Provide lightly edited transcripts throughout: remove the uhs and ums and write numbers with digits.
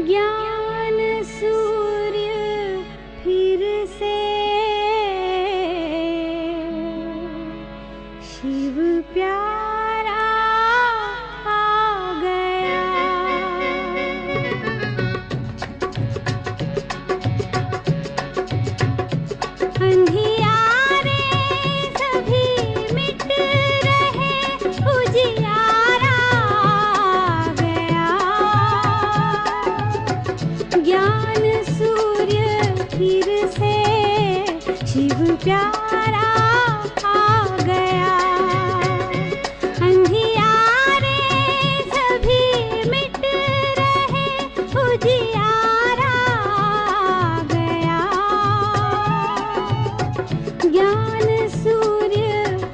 ज्ञान सूर्य फिर से शिव प्यारा आ गया। अंधियारे सभी मिट रहे, उजियारा आ गया। ज्ञान सूर्य फिर से शिव प्यारा आ गया। अंधियारे सभी मिट रहे, उजियारा आ गया। ज्ञान सूर्य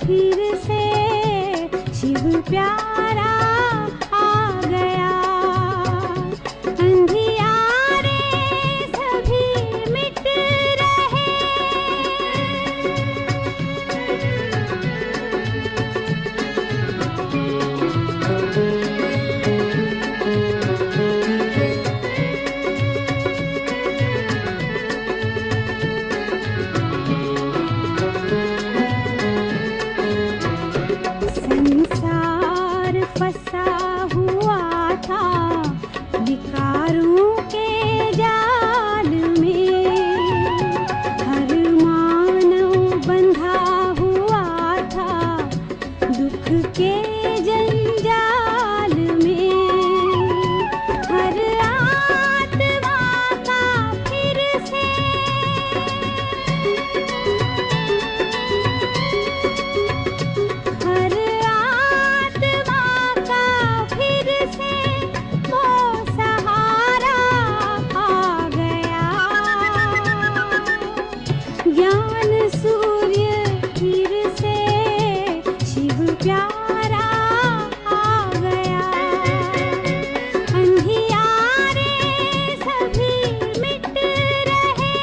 फिर से शिव प्यारा आ गया। अंधियारे सभी मिट रहे। संसार फंसा हुआ था विकारों के जाल में। हर मानव बंधा हुआ था दुख के जंजाल में। हर आत्मा का फिर से हर आत्मा का फिर से वो सहारा आ गया। ज्ञान सूर्य फिर से शिव प्यारा आ गया। अंधियारे सभी मिट रहे।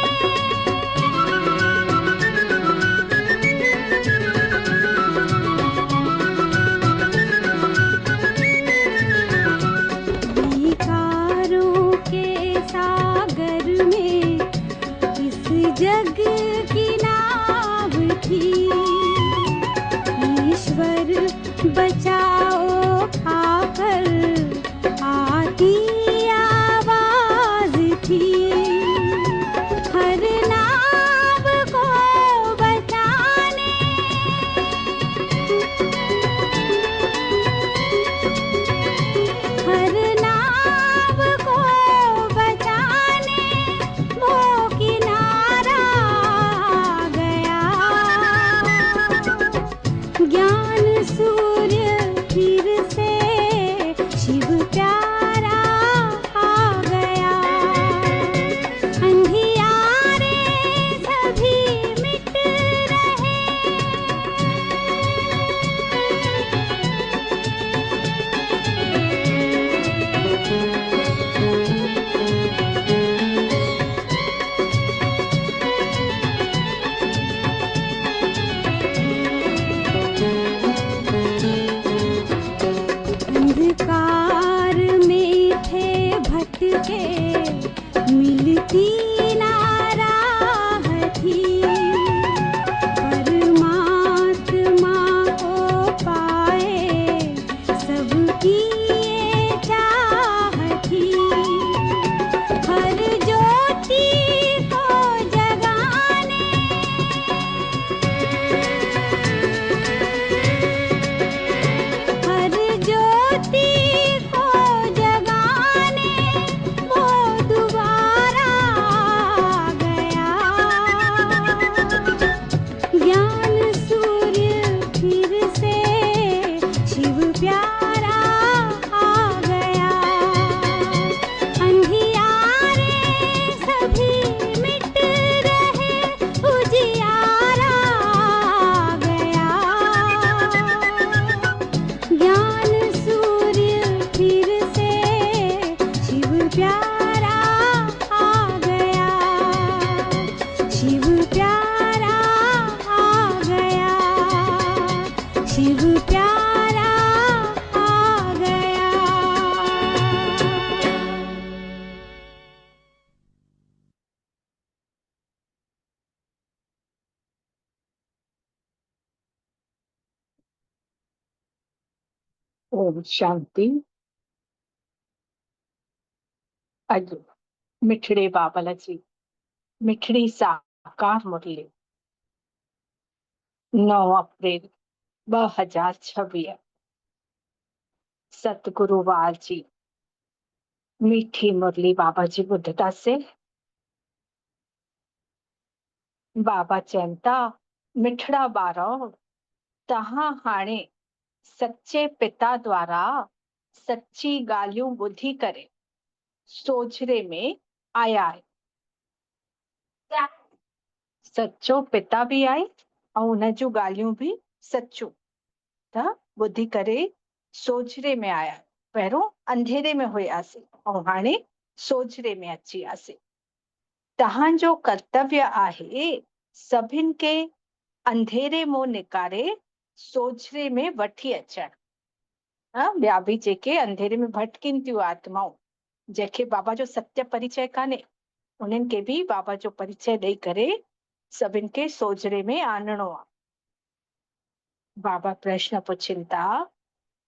विकारों के सागर में इस जग की नाव थी। ईश्वर बचाओ आकर आती आवाज थी। हर नाव को बचाने हर नाव को बचाने वो किनारा आ गया। ज्ञान सूर्य ओम शांति। अॼु मिठड़े बाबल जी मिठड़ी साकार मुरली 9 अप्रैल 2026 सतगुरुवार जी मीठी मुरली बाबा जी ॿुधंदासीं। बाबा चवनि था, मिठड़ा ॿारो, तव्हां हाणे सच्चे पिता द्वारा सच्ची ॻाल्हियूं ॿुधी करे सोझरे में आया आहियो। सच्चो पिता भी आहे ऐं हुन जूं ॻाल्हियूं भी सच्चूं। त ॿुधी करे सोझरे में आया। पहिरियों अंधेरे में हुयासीं ऐं हाणे सोझरे में अची वियासीं। तव्हांजो कर्तव्य आहे सभिनि खे अंधेरे मां निकारे सोझरे में वठी अचणु। ॿिया बि जेके अंधेरे में भटकिन थियूं आत्माऊं, जंहिंखे बाबा जो सत्य परिचय कान्हे, उन्हनि खे बि बाबा जो परिचय ॾेई करे सभिनि खे सोझरे में आणणो आहे। बाबा प्रश्न पुछनि था,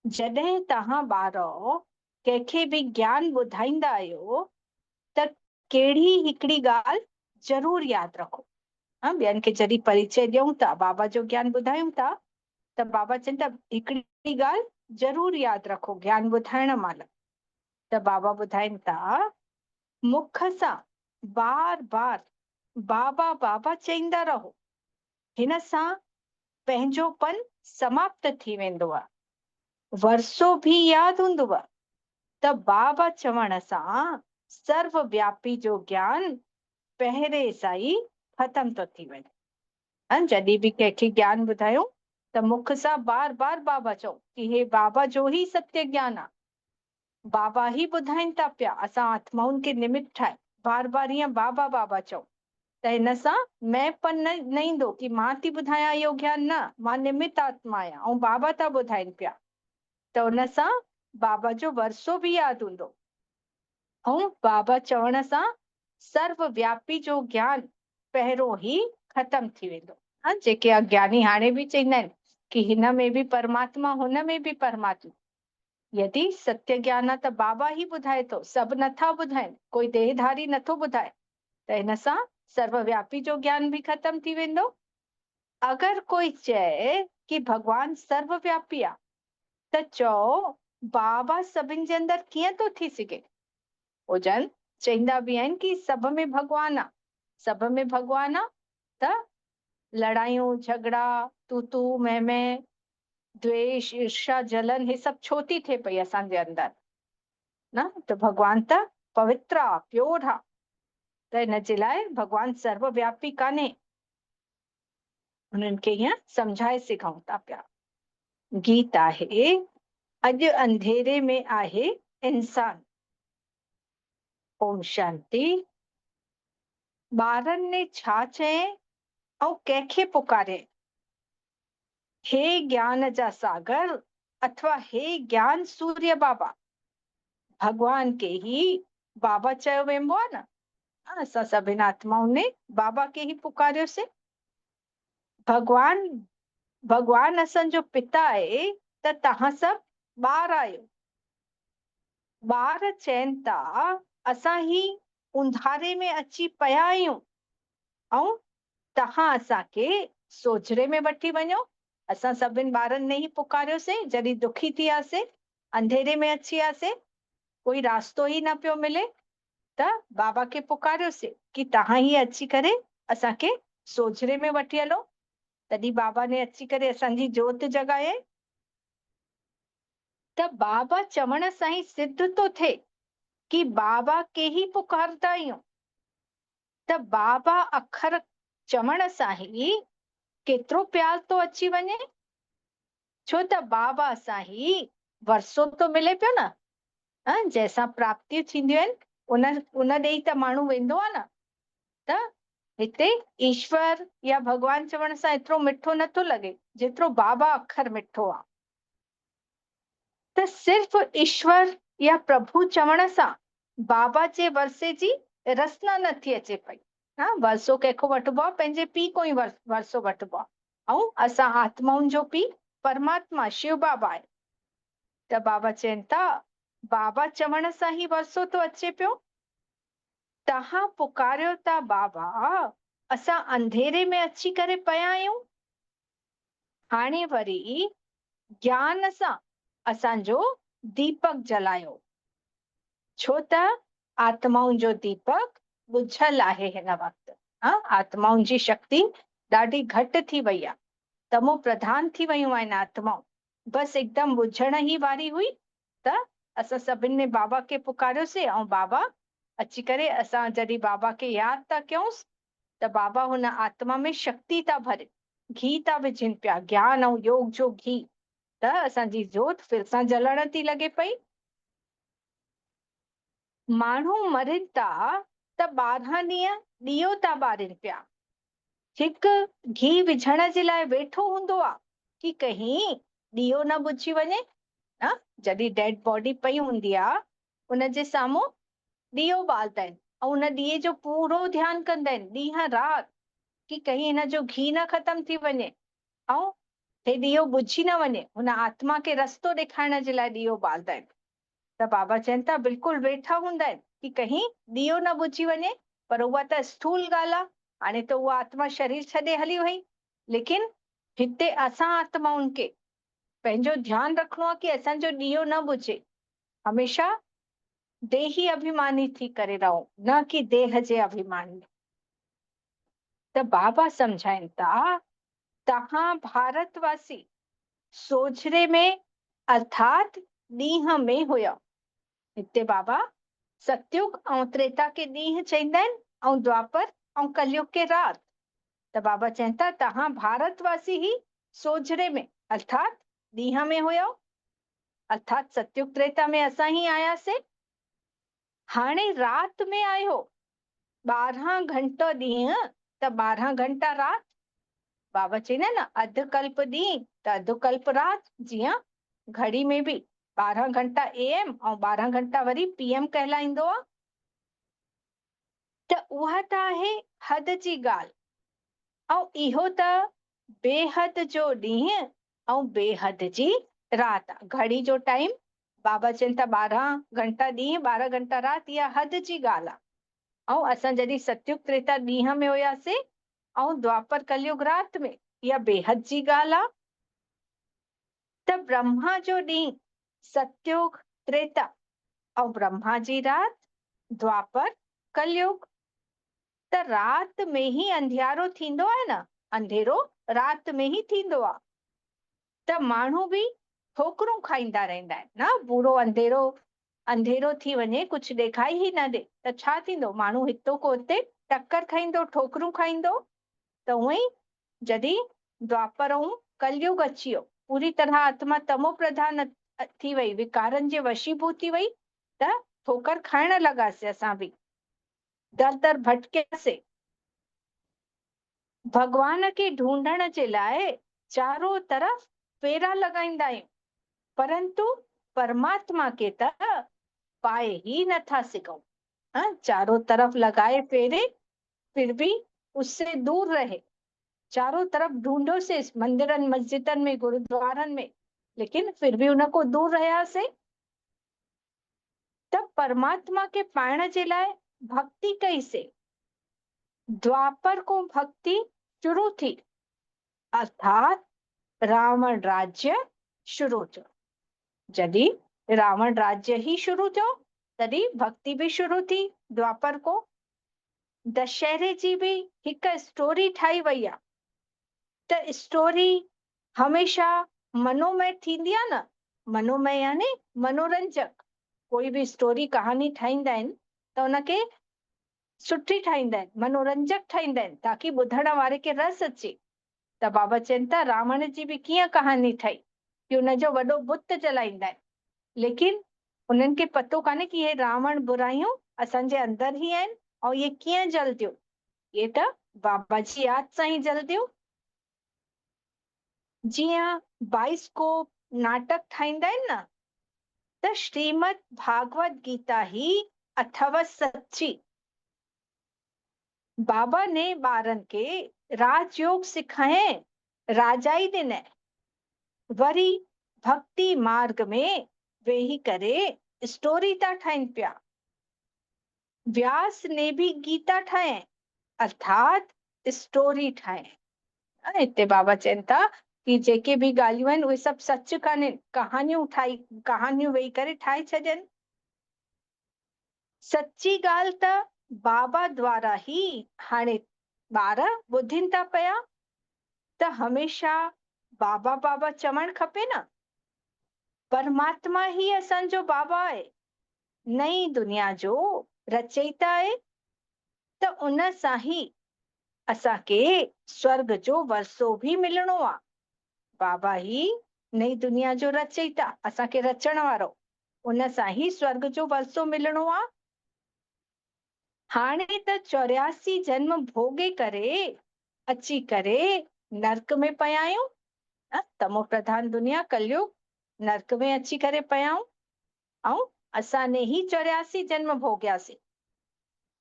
जॾहिं तव्हां ॿारो कंहिंखे बि ज्ञान ॿुधाईंदा आहियो त कहिड़ी हिकिड़ी ॻाल्हि ज़रूर यादि रखो। ॿियनि खे जॾहिं परिचय ॾियूं था, बाबा जो ज्ञान ॿुधायूं था, त बाबा चवनि था हिकिड़ी ॻाल्हि ज़रूर यादि रखो ज्ञान ॿुधाइण महिल। त बाबा ॿुधाइनि था, मुख सां बार बार बाबा बाबा चईंदा रहो, हिन सां पंहिंजोपन समाप्त थी वेंदो आहे। वर्षो भी यादि हूंदव त बाबा चवण सां सर्वव्यापी जो ज्ञान पहिरें सां ई ख़तम थो थी वञे। जॾहिं बि कंहिंखे ज्ञान ॿुधायूं त मुख सां बार बार बाबा चओ कि हे बाबा जो ई सत्य ज्ञान आहे। बाबा ही ॿुधाइनि था पिया, असां आत्माउनि खे निमित ठाहे बार बार ईअं बाबा बाबा चओ त हिन सां मैंपन न ईंदो कि मां थी ॿुधायां इहो ज्ञान, न, मां निमित आत्मा आहियां ऐं बाबा था ॿुधाइनि पिया। त हुन सां बाबा जो वर्षो भी यादि हूंदो ऐं बाबा चवण सां सर्वव्यापी जो ज्ञान पहिरों ई ख़तम थी वेंदो। जेके अज्ञानी हाणे भी चईंदा आहिनि कि हिन में भी परमात्मा, हुन में भी परमात्मा। यदि सत्य ज्ञान आहे त बाबा ही ॿुधाए थो, सभु नथा ॿुधाइनि, कोई देहधारी नथो ॿुधाए, त हिन सां सर्वव्यापी जो ज्ञान भी ख़तम थी वेंदो। अगरि कोई चए कि भॻवान सर्वव्यापी आहे त चओ बाबा सभिनि जे अंदरि कीअं थो थी सघे। जन चईंदा भी आहिनि कि सभ में भॻवान आहे, सभ में भॻवान आहे त लड़ायूं झगड़ा तू तू मैं द्वेष ईर्षा जलन हे सभु छो थी थिए पई असांजे अंदरि, न? त भॻवान त पवित्र आहे, प्योर आहे। त हिन जे लाइ भॻवान सर्वव्यापी कान्हे। उन्हनि खे हीअं सम्झाए सघूं था पिया। गीत आहे, अॼु अंधेरे में आहे इंसान। ओम शांति। ॿारनि ने छा चए ऐं कंहिंखे पुकारे, हे ज्ञान जा सागर अथवा हे ज्ञान सूर्य बाबा। भगवान के ही बाबा चयो वेंबो आहे न। असां सभिनि आत्माउनि ने बाबा के ही पुकारियोसीं। भगवान असांजो पिता आहे त तव्हां सभु ॿार आहियो। ॿार चवनि था असां ही उंधारे में अची पिया आहियूं ऐं तव्हां असांखे सोझरे में वठी वञो। असां सभिनि ॿारनि ने ही पुकारियोसीं जॾहिं दुखी थी वियासीं, अंधेरे में अची वियासीं, कोई रास्तो ही न पियो मिले, त बाबा खे पुकारियोसीं कि तव्हां ही अची करे असांखे सोझरे में वठी हलो। तॾहिं बाबा ने अची करे असांजी जोति जगाए। त बाबा चवण सां ई सिद्ध थो थिए कि बाबा के ही पुकारंदा आहियूं। त बाबा अखर चवण सां ई केतिरो प्यार थो अची वञे, छो त बाबा सां ही वर्षो तो मिले पियो न। जंहिंसां प्राप्तियूं थींदियूं आहिनि उन ॾे ई त माण्हू वेंदो आहे न। त हिते ईश्वर या भगवान चवण सां एतिरो मिठो नथो लॻे जेतिरो बाबा अखर मिठो आहे। त सिर्फ़ ईश्वर या प्रभु चवण सां बाबा जे वर्षे जी रसना नथी अचे पई। वर्षो कंहिंखो वठिबो आहे, पंहिंजे पीउ को ई वर्षो वठिबो आहे। ऐं असां आत्माउनि जो पीउ परमात्मा शिव बाबा आहे। त बाबा चवनि था, बाबा चवण सां ई वरसो थो अचे पियो। तव्हां पुकारियो था बाबा, असां अंधेरे में अची करे पिया आहियूं। हाणे वरी ज्ञान सां असांजो दीपक जलायो, छो त आत्माउनि जो दीपक बुझल आहे हिन वक़्तु। आत्माउनि जी शक्ति ॾाढी घटि थी वई आहे, तमो प्रधान थी वयूं आहिनि आत्माऊं। बसि एकदमि बुझण ई वारी हुई त असां सभिनि ने बाबा खे पुकारियोसीं, ऐं बाबा अची करे असां जॾहिं बाबा खे यादि था कयूंसि त बाबा हुन आत्मा में शक्ति था भरे, घी था विझनि पिया, ज्ञान ऐं योग जो घी, त असांजी जोत फिर सां जलण थी लॻे पई। माण्हू मरनि था त 12 ॾींहं ॾीओ था ॿारनि पिया, हिकु घी विझण जे लाइ वेठो हूंदो आहे कि कहीं ॾीओ न बुझी वञे। जॾहिं डेड बॉडी पई हूंदी आहे उन जे साम्हूं ॾीओ ॿारदा आहिनि ऐं उन ॾीए जो पूरो ध्यानु कंदा आहिनि ॾींहं राति कि कहीं हिन जो घी न ख़तम थी वञे ऐं हे ॾीओ बुझी न वञे। हुन आत्मा खे रस्तो ॾेखारण जे लाइ ॾीओ ॿारदा आहिनि। त बाबा चवनि था बिल्कुलु वेठा हूंदा आहिनि कि कहीं ॾीओ न बुझी वञे, पर उहा त स्थूल ॻाल्हि आहे, हाणे त उहा आत्मा शरीर छॾे हली वई। लेकिन हिते असां आत्माउनि खे पंहिंजो ध्यानु रखिणो आहे कि असांजो ॾीओ न बुझे, हमेशह देही अभिमानी थी करे रहो, न कि देह जे अभिमानी। त बाबा सम्झाइनि था, तव्हां भारतवासी सोझरे में अर्थात ॾींहं में हुया। हिते बाबा सतयुग ऐं त्रेता खे ॾींहं चईंदा आहिनि ऐं द्वापर ऐं कलयुग खे राति। त बाबा चवनि था तव्हां भारतवासी ही सोझरे में अर्थात ॾींहं में हुयो, अर्थात सतयुग त्रेता में असां ही आयासीं। हाणे राति में आयो, 12 घंटा ॾींहं त 12 घंटा राति। बाबा चईंदा न अधु कल्प ॾींहुं त अधु कल्प राति। जीअं घड़ी में बि 12 घंटा AM ऐं 12 घंटा वरी PM कहलाईंदो आहे। त उहा त आहे हद जी ॻाल्हि, ऐं इहो त बेहद जो ॾींहुं ऐं बेहद जी राति आहे। घड़ी जो टाइम बाबा चवनि था 12 घंटा ॾींहुं 12 घंटा राति, इहा हद जी ॻाल्हि आहे। ऐं असां जॾहिं सतयुग त्रेता ॾींहं में हुयासीं ऐं द्वापर कलयुग राति में, इहा बेहद जी ॻाल्हि आहे। त ब्रह्मा जो ॾींहुं सतयुग त्रेता ऐं ब्रह्मा जी राति द्वापर कलयुग। त राति में ही अंधियारो थींदो आहे न, अंधेरो राति में ही थींदो आहे। त माण्हू बि ठोकरूं खाईंदा रहंदा आहिनि न, पूरो अंधेरो थी वञे, कुझु ॾेखाई ही न ॾे त छा थींदो, माण्हू हितो को हुते टकर खाईंदो, ठोकरूं खाईंदो। त उहे ई जॾहिं द्वापर ऐं कलयुग अची वियो, पूरी तरह आत्मा तमो प्रधान थी वई, विकारनि जे वशीभूत थी वई, त ठोकर खाइण लॻासीं असां बि, दर दर भटकियासीं। भगवान खे ढूंढण जे लाइ चारों तरफ़ फेरा लॻाईंदा आहियूं, परंतु परमात्मा खे त पाए ही नथा सघूं। चारों तरफ लगाए फेरे फिर भी उससे दूर रहे, चारों तरफ ढूंढोसीं मंदिरनि मस्जिदनि में गुरुद्वारनि में, लेकिन फिर भी उनको दूर रहियासीं। त परमात्मा के पाइण जे लाइ भक्ति कईसीं। द्वापर को भक्ति शुरू थी, अर्थात रावण राज्य शुरू थियो। जॾहिं रावण राज्य ही शुरू थियो तॾहिं भक्ति भी शुरू थी द्वापर को। दशहरे जी भी हिकु स्टोरी ठाही वई आहे। त स्टोरी हमेशा मनोमय थींदी आहे न, मनोमय यानी मनोरंजक। कोई भी स्टोरी कहानी ठाहींदा आहिनि त उनखे सुठी ठाहींदा आहिनि, मनोरंजक ठाहींदा आहिनि, ताकि ॿुधण वारे खे रस अचे। त बाबा चवनि था रावण जी भी कीअं कहानी ठही कि उनजो वॾो बुत जलाईंदा आहिनि, लेकिन उन्हनि खे पतो कान्हे कि हे रावण बुराइयूं असांजे अंदर ही आहिनि ऐं ये कीअं जलदियूं, ये त बाबा जी यादि सां ही जलदियूं। जीअं बाइस्कोप नाटक ठाहींदा आहिनि न, त श्रीमद भागवत गीता ही अथव सच्ची। बाबा ने ॿारनि खे राजयोग सिखायईं, राजाई ॾिनई, वरी भक्ति मार्ग में वेही करे स्टोरी था ठाहिनि पिया। व्यास ने भी गीता ठाहे, अर्थात स्टोरी ठाहे। हिते बाबा चवनि था कि जेके भी ॻाल्हियूं आहिनि उहे सभु सच कान्हनि, कहानियूं वेही करे ठाहे छॾनि। सच्ची ॻाल्हि त बाबा द्वारा ही हाणे ॿार ॿुधनि था पिया, त हमेशा बाबा बाबा चवणु खपे न। परमात्मा ही असांजो बाबा आहे, नई दुनिया जो रचयिता आहे, त उन सां ही असांखे स्वर्ग जो वरसो भी मिलणो आहे। बाबा ही नई दुनिया जो रचयिता, असांखे रचण वारो, उन सां ही स्वर्ग जो वरसो मिलणो आहे। हाणे त 84 जन्म भोगे करे अची करे नर्क में पिया आहियूं। तमो प्रधान दुनिया कलयुग नर्क में अची करे पिया आहियूं, ऐं असां ने ही 84 जन्म भोगियासीं।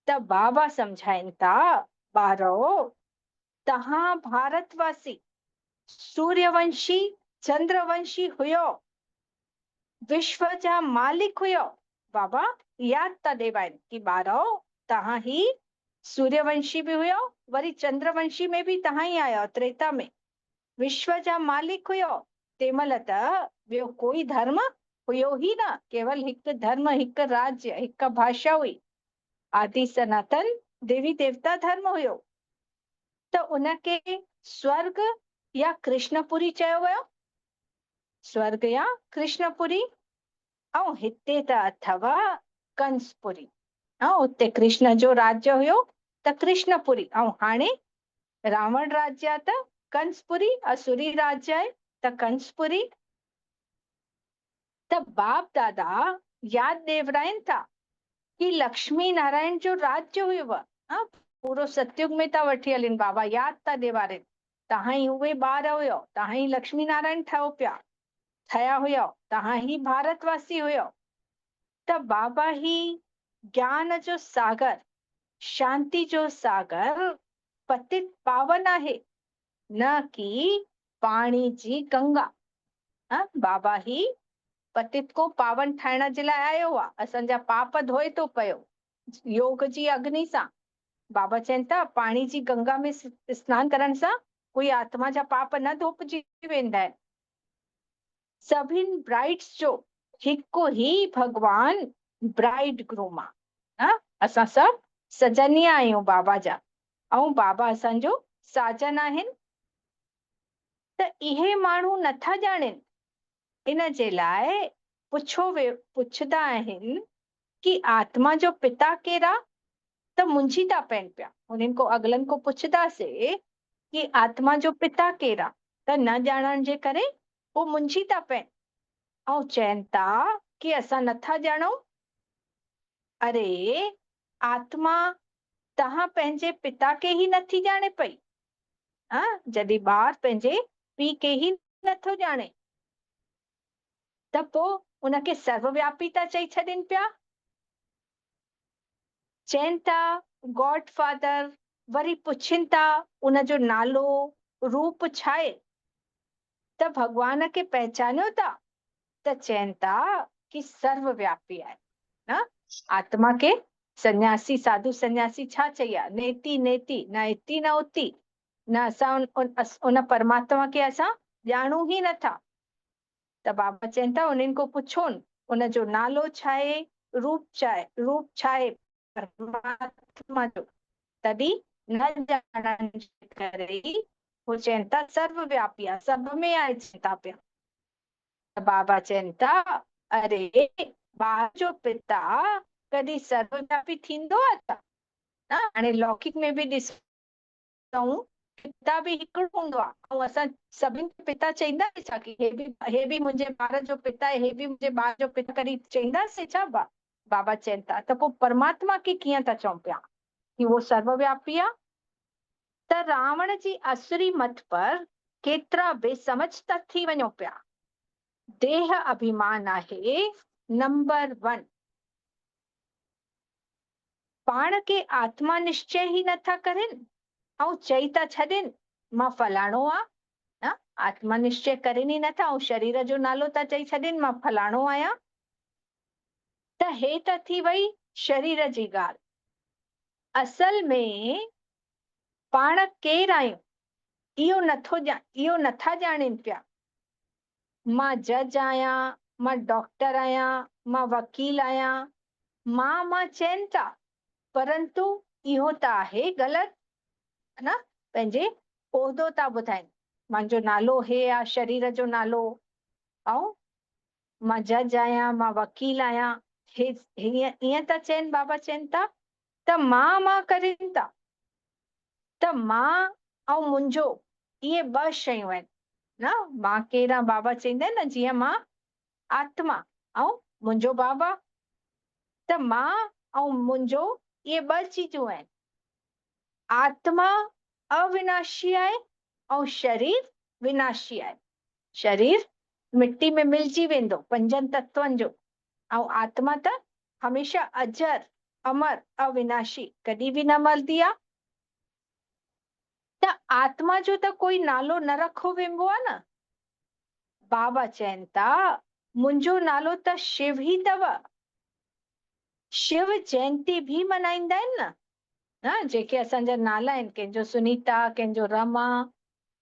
त बाबा समझाइनि था, ॿारो तहां भारतवासी सूर्यवंशी चंद्रवंशी हुयो, विश्व जा मालिक हुयो। बाबा याद था ॾेवाइनि कि ॿारो तहां ही सूर्यवंशी भी हुयो, वरी चंद्रवंशी में भी तहां ही आयो, त्रेता में विश्व जा मालिक हुयो। तंहिंमहिल त ॿियो कोई धर्म हुयो ही न, केवल हिकु धर्म, हिकु राज्य, हिकु भाषा हुई। आदि सनातन देवी देवता धर्म हुयो। त उनखे स्वर्ग या कृष्णपुरी चयो वियो, स्वर्ग या कृष्णपुरी। ऐं हिते त अथव कंसपुरी। उते कृष्ण जो राज्य हुयो त कृष्णपुरी, ऐं हाणे रावण राज्य आहे त कंसपुरी, असुरी राज्य आहे त कंसपुरी। त बाप दादा याद ॾेवराइनि था कि लक्ष्मी नारायण जो राज्य हुयो। पूरो सतयुग में था वठी हलनि, बाबा याद था ॾेवारनि, तहां ही उहे ॿार हुयो, तहां ही लक्ष्मी नारायण ठहिया हुयो, तहां ही भारतवासी हुयो। त बाबा ही ज्ञान जो सागर, शांति जो सागर, पतित पावन आहे, न कि पाणी जी गंगा। बाबा ही पतित को पावन ठाहिण जे लाइ आयो आहे, असांजा पाप धोए थो पियो योग जी अग्नि सां। बाबा चवनि था पाणी जी गंगा में स्नान करण सां कोई आत्मा जा पाप न धोपजी वेंदा आहिनि। सभिनि ब्राइड्स जो हिकु ही भगवान ब्राइड ग्रूम आहे। असां सभु सजनिया आहियूं बाबा जा, ऐं बाबा असांजो साजन आहिनि। त इहे माण्हू नथा ॼाणनि, इन जे लाइ पुछंदा आहिनि कि आत्मा जो पिता केरु आहे, त मुंझी था पइनि पिया। उन्हनि को अगलनि को पुछंदासीं कि आत्मा जो पिता केरु आहे, त न ॼाणण जे करे उहो मुंझी था पइनि ऐं चवनि था कि असां नथा ॼाणूं। अरे आत्मा तहां पंहिंजे पिता खे ही नथी ॼाणे पई। जॾहिं ॿार पंहिंजे पीउ खे ही नथो ॼाणे त पोइ उनखे सर्वव्यापी था चई छॾनि पिया। चवनि था गॉड फादर, वरी पुछनि था उनजो नालो रूप छा आहे, त भगवान खे पहचानियो था त चवनि था कि सर्वव्यापी आहे। न आत्मा खे सन्यासी साधु सन्यासी छा चई आहे, नेति नेति, न इति न उति, न असां उन परमात्मा खे असां ॼाणूं ही नथा। त बाबा चवनि था उन्हनि को पुछोनि उनजो नालो छा आहे, रूप छा आहे परमात्मा जो, तॾहिं न ॼाणण जे करे हू चवनि था सर्वव्यापी आहे, सभ में आहे चवनि था पिया। त बाबा चवनि था अरे ॿार जो पिता कॾहिं सर्वव्यापी थींदो आहे छा? हाणे लौकिक में बि ॾिसूं पिता बि हिकिड़ो हूंदो आहे, ऐं असां सभिनि खे पिता चईंदासीं छा कि हे बि मुंहिंजे ॿार जो पिता आहे, हे बि मुंहिंजे ॿार जो पिता, कॾहिं चईंदासीं छा? बाबा चवनि था त पोइ परमात्मा खे कीअं था चऊं पिया कि उहो सर्वव्यापी आहे? त रावण जी असुरी मत पर केतिरा बेसमझ था थी वञो पिया। देह अभिमान आहे नंबर 1। पाण खे आत्मा निश्चय ही नथा करनि ऐं चई था छॾनि मां फलाणो आहे। आत्मा निश्चय करनि ही नथा ऐं शरीर जो नालो था चई छॾनि मां फलाणो आहियां। त हे त थी वई शरीर जी ॻाल्हि। असल में पाण केरु आहियूं इहो नथा ॼाणनि पिया। मां जज आहियां, मां डॉक्टर आहियां, मां वकील आहियां, मां चइनि था, परंतु इहो त आहे ग़लति, है न? पंहिंजे उहिदो था ॿुधाइनि, मुंहिंजो नालो हे आहे, शरीर जो नालो, ऐं मां जज आहियां, मां वकील आहियां, ईअं था चइनि। बाबा चइनि था त मां करनि था, त मां ऐं मुंहिंजो इहे ॿ शयूं आहिनि न। मां केरु आहियां, बाबा चईंदा आहिनि न, जीअं मां आत्मा ऐं मुंहिंजो बाबा, त मां ऐं मुंहिंजो इहे ॿ चीजूं आहिनि। आत्मा अविनाशी आहे ऐं शरीर विनाशी आहे। शरीर मिट्टी में मिलजी वेंदो, पंजनि तत्वनि जो, ऐं आत्मा त हमेशा अजर अमर अविनाशी, कॾहिं बि न मरदी आहे। त आत्मा जो त कोई नालो न रखो वेंदो आहे न। बाबा चइनि था मुंहिंजो नालो त शिव ई अथव। शिव जयंती बि मनाईंदा आहिनि न, न जेके असांजा नाला आहिनि, कंहिंजो सुनीता, कंहिंजो रमा,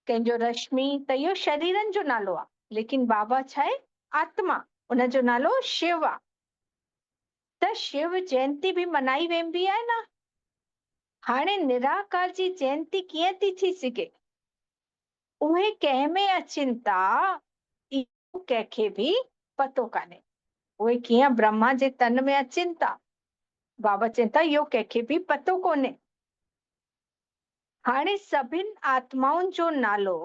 कंहिंजो रश्मि, त इहो शरीरनि जो नालो आहे। लेकिन बाबा छा आहे? आत्मा, उनजो नालो शिव आहे। त शिव जयंती बि मनाई वेंदी आहे न। हाणे निराकार जी जयंती कीअं थी सघे? उहे कंहिं में अचनि था, इहो कंहिंखे बि पतो कान्हे। उहे कीअं ब्रह्मा जे तन में अचनि था, बाबा चइनि था इहो कंहिंखे बि पतो कोन्हे। हाणे सभिनि आत्माउनि जो नालो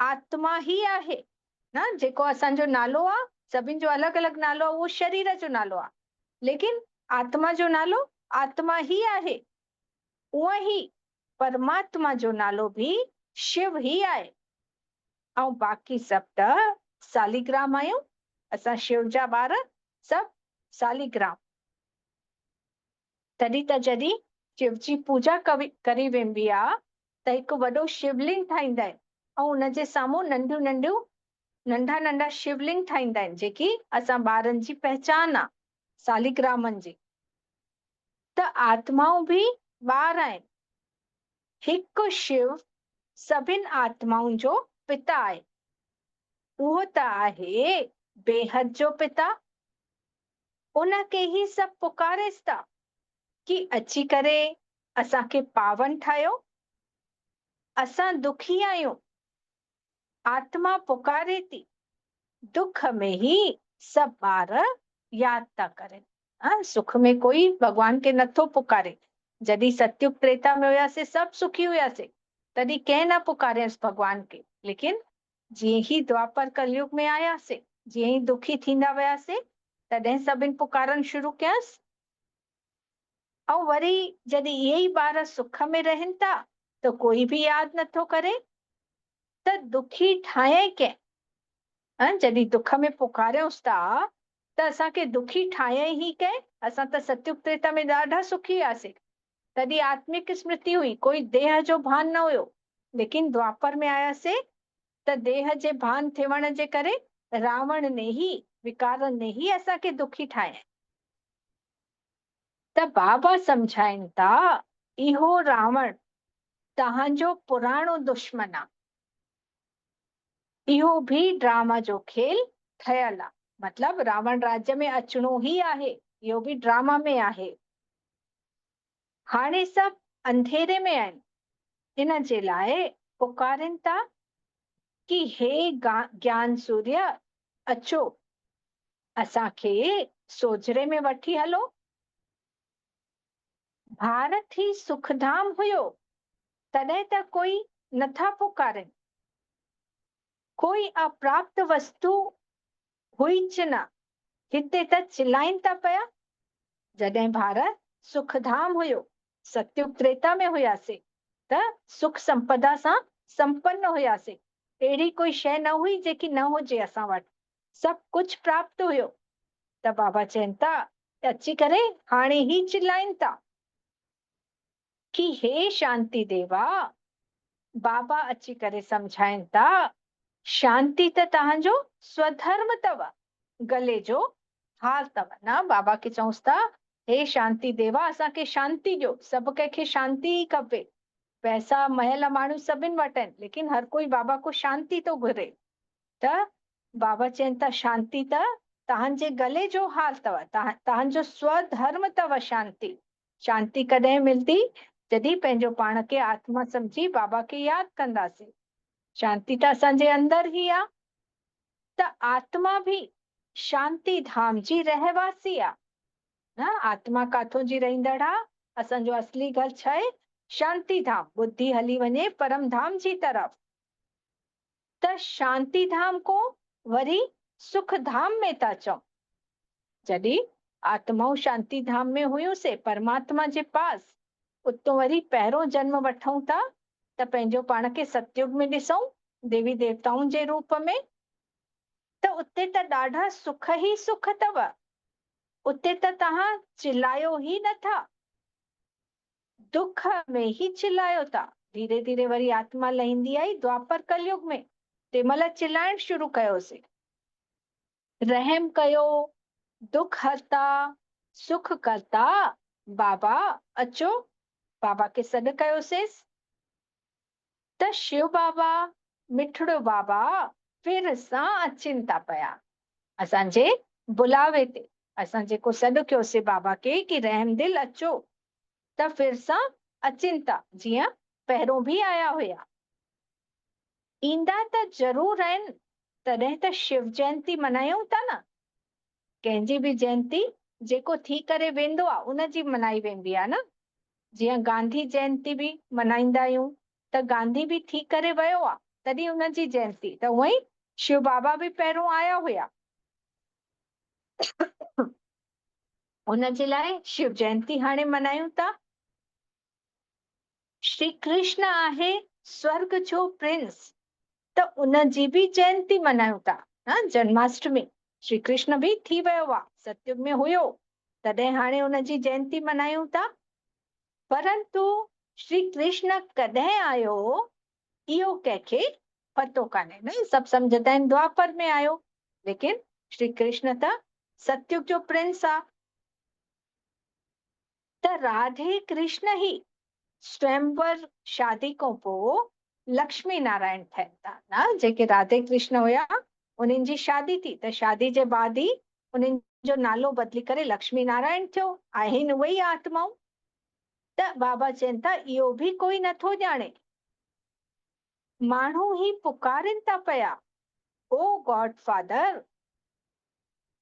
आत्मा ई आहे न। जेको असांजो नालो आहे, सभिनि जो अलॻि अलॻि नालो आहे, उहो शरीर जो नालो आहे, लेकिन आत्मा जो नालो आत्मा ई आहे। उहा ई परमात्मा जो नालो बि शिव ई आहे। ऐं बाक़ी सभु त सालिग्राम आहियूं असां, शिव जा ॿार सभु सालिग्राम। तॾहिं त जॾहिं शिव जी पूजा करी वेंदी आहे त हिकु वॾो शिवलिंग ठाहींदा आहिनि, ऐं उनजे साम्हूं नंढा नंढा शिवलिंग ठाहींदा आहिनि, जेकी असां ॿारनि जी पहचान आहे, सालिग्रामनि जी। त आत्माऊं बि ॿार आहिनि। हिकु शिव सभिनि आत्माउनि जो पिता आहे। उहो त आहे बेहद जो पिता। उनखे ई सभु पुकारेसि था कि अची करे असांखे पावन ठाहियो। असां दुखी आहियूं, आत्मा पुकारे थी। दुख में ही सभु ॿार यादि था करनि। सुख में कोई भॻवान खे नथो पुकारे। जॾहिं सतयुग त्रेता में हुयासीं सभु सुखी हुयासीं, तॾहिं कंहिं न पुकारियसि भॻवान खे। लेकिन जीअं ई द्वापर कलयुग में आयासीं, जीअं ई दुखी थींदा वियासीं, तॾहिं सभिनि पुकारण शुरू कयसि। ऐं वरी जॾहिं इहे ई ॿार सुख में रहनि था त कोई बि यादि नथो करे, त दुखी ठाहे कंहिं? जॾहिं दुख में पुकारियूंसि था त असांखे दुखी ठाहे ई कंहिं? असां त सतयुग त्रेता में ॾाढा सुखी हुआसीं, तॾहिं आत्मिक स्मृति हुई, कोई देह जो भान न हुयो। लेकिन द्वापर में आयासीं त देह जे भान थियण जे करे रावण ने ही, विकारनि ने ही असांखे दुखी ठाहे। त बाबा सम्झाइनि था इहो रावण तव्हांजो पुराणो दुश्मन आहे। इहो भी ड्रामा जो खेल ठहियल आहे। मतलब रावण राज्य में अचणो ही आहे, इहो भी ड्रामा में आहे। हाणे सभु अंधेरे में आहिनि, इन जे लाइ पुकारनि था कि हे ज्ञान सूर्य अचो, असांखे सोजरे में वठी हलो। भारत ही सुखधाम हुयो, तॾहिं त कोई नथा पुकारनि। कोई अप्राप्त वस्तु हुईच न, हिते त चिल्लाइनि था पिया। जॾहिं भारत सुखधाम हुयो, सतयुग त्रेता में हुयासीं, त सुख संपदा सां संपन्न हुयासीं। अहिड़ी कोई शइ न हुई जेकी न हुजे असां वटि, सभु कुझु प्राप्त हुयो। त बाबा चइनि था अची करे हाणे ही चिल्लाइनि था कि हे शांति देवा। बाबा अची करे सम्झाइनि था शांति त तव्हांजो स्वधर्म अथव, गले जो हाल अथव न। बाबा खे चऊंसि था, हे शांति देवा, असांखे शांति ॾियो। सभु कंहिंखे शांति ई खपे। पैसा महल माण्हू सभिनि वटि आहिनि, लेकिन हर कोई बाबा को शांति थो घुरे। त बाबा चवनि था, शांति त तव्हांजे गले जो हाल अथव, तव्हांजो स्वधर्म अथव शांति। शांति कॾहिं मिलंदी? जॾहिं पंहिंजो पाण खे आत्मा सम्झी बाबा खे यादि कंदासीं। शांति त असांजे अंदर ई आहे। त आत्मा बि शांति धाम जी रहवासी आहे। आत्मा काथों जी रहंदड़ आहे? असांजो असली घर छा आहे? शांति धाम। बुद्धि हली वञे परम धाम जी तरफ़। त शांति धाम को वरी सुख धाम में था चऊं। जॾहिं आत्माऊं शांति धाम में हुयूंसीं परमात्मा जे पास, उतो वरी पहिरों जन्म वठूं था त पंहिंजो पाण खे सतयुग में ॾिसूं देवी देवताउनि जे रूप में। त उते त ॾाढा सुख ई सुख अथव। उते त तव्हां चिल्लायो ई नथा, दुख में ही चिल्लायो था। धीरे धीरे वरी आत्मा लहींदी आई द्वापर कलयुग में, तंहिंमहिल चिल्लाइण शुरू कयोसीं, रहम कयो, दुख हरता, सुख करता, बाबा अचो। बाबा खे सॾु कयोसींसि त शिव बाबा, मिठड़ो बाबा फिर सां अचनि था पिया असांजे बुलावे ते। असां जेको सॾु कयोसीं बाबा खे कि रहमदिल अचो, त फिर सां अचनि था, जीअं पहिरों बि आया हुया। ईंदा त ज़रूर आहिनि, तॾहिं त शिव जयंती मनायूं था न। कंहिंजी बि जयंती जेको थी करे वेंदो आहे उनजी मनाई वेंदी आहे न। जीअं गांधी जयंती बि मनाईंदा आहियूं, त गांधी बि थी करे वियो आहे तॾहिं उनजी जयंती। त उअं ई शिव बाबा बि पहिरों आया हुया, उनजे लाइ शिव जयंती हाणे मनायूं था। श्री कृष्ण आहे स्वर्ग जो प्रिंस, त उनजी बि जयंती मनायूं था। जन्माष्टमी श्री कृष्ण बि थी वियो आहे, सतयुग में हुयो, तॾहिं हाणे उनजी जयंती मनायूं था। परंतु श्री कृष्ण कॾहिं आयो इहो कंहिंखे पतो कान्हे न। सभु सम्झंदा आहिनि द्वापर में आयो, लेकिन श्री कृष्ण त सतयुग जो प्रिंस आहे। त राधे कृष्ण ही स्वयंवर शादी खां पोइ लक्ष्मी नारायण ठहनि था न। जेके राधे कृष्ण हुया उन्हनि जी शादी थी, त शादी जे बाद ई उन्हनि जो नालो बदिली करे लक्ष्मी नारायण थियो। आहिनि उहे ई आत्माऊं। त बाबा चवनि था इहो बि कोई नथो ॼाणे। माण्हू ही पुकारनि था पिया, ओ गॉड फादर,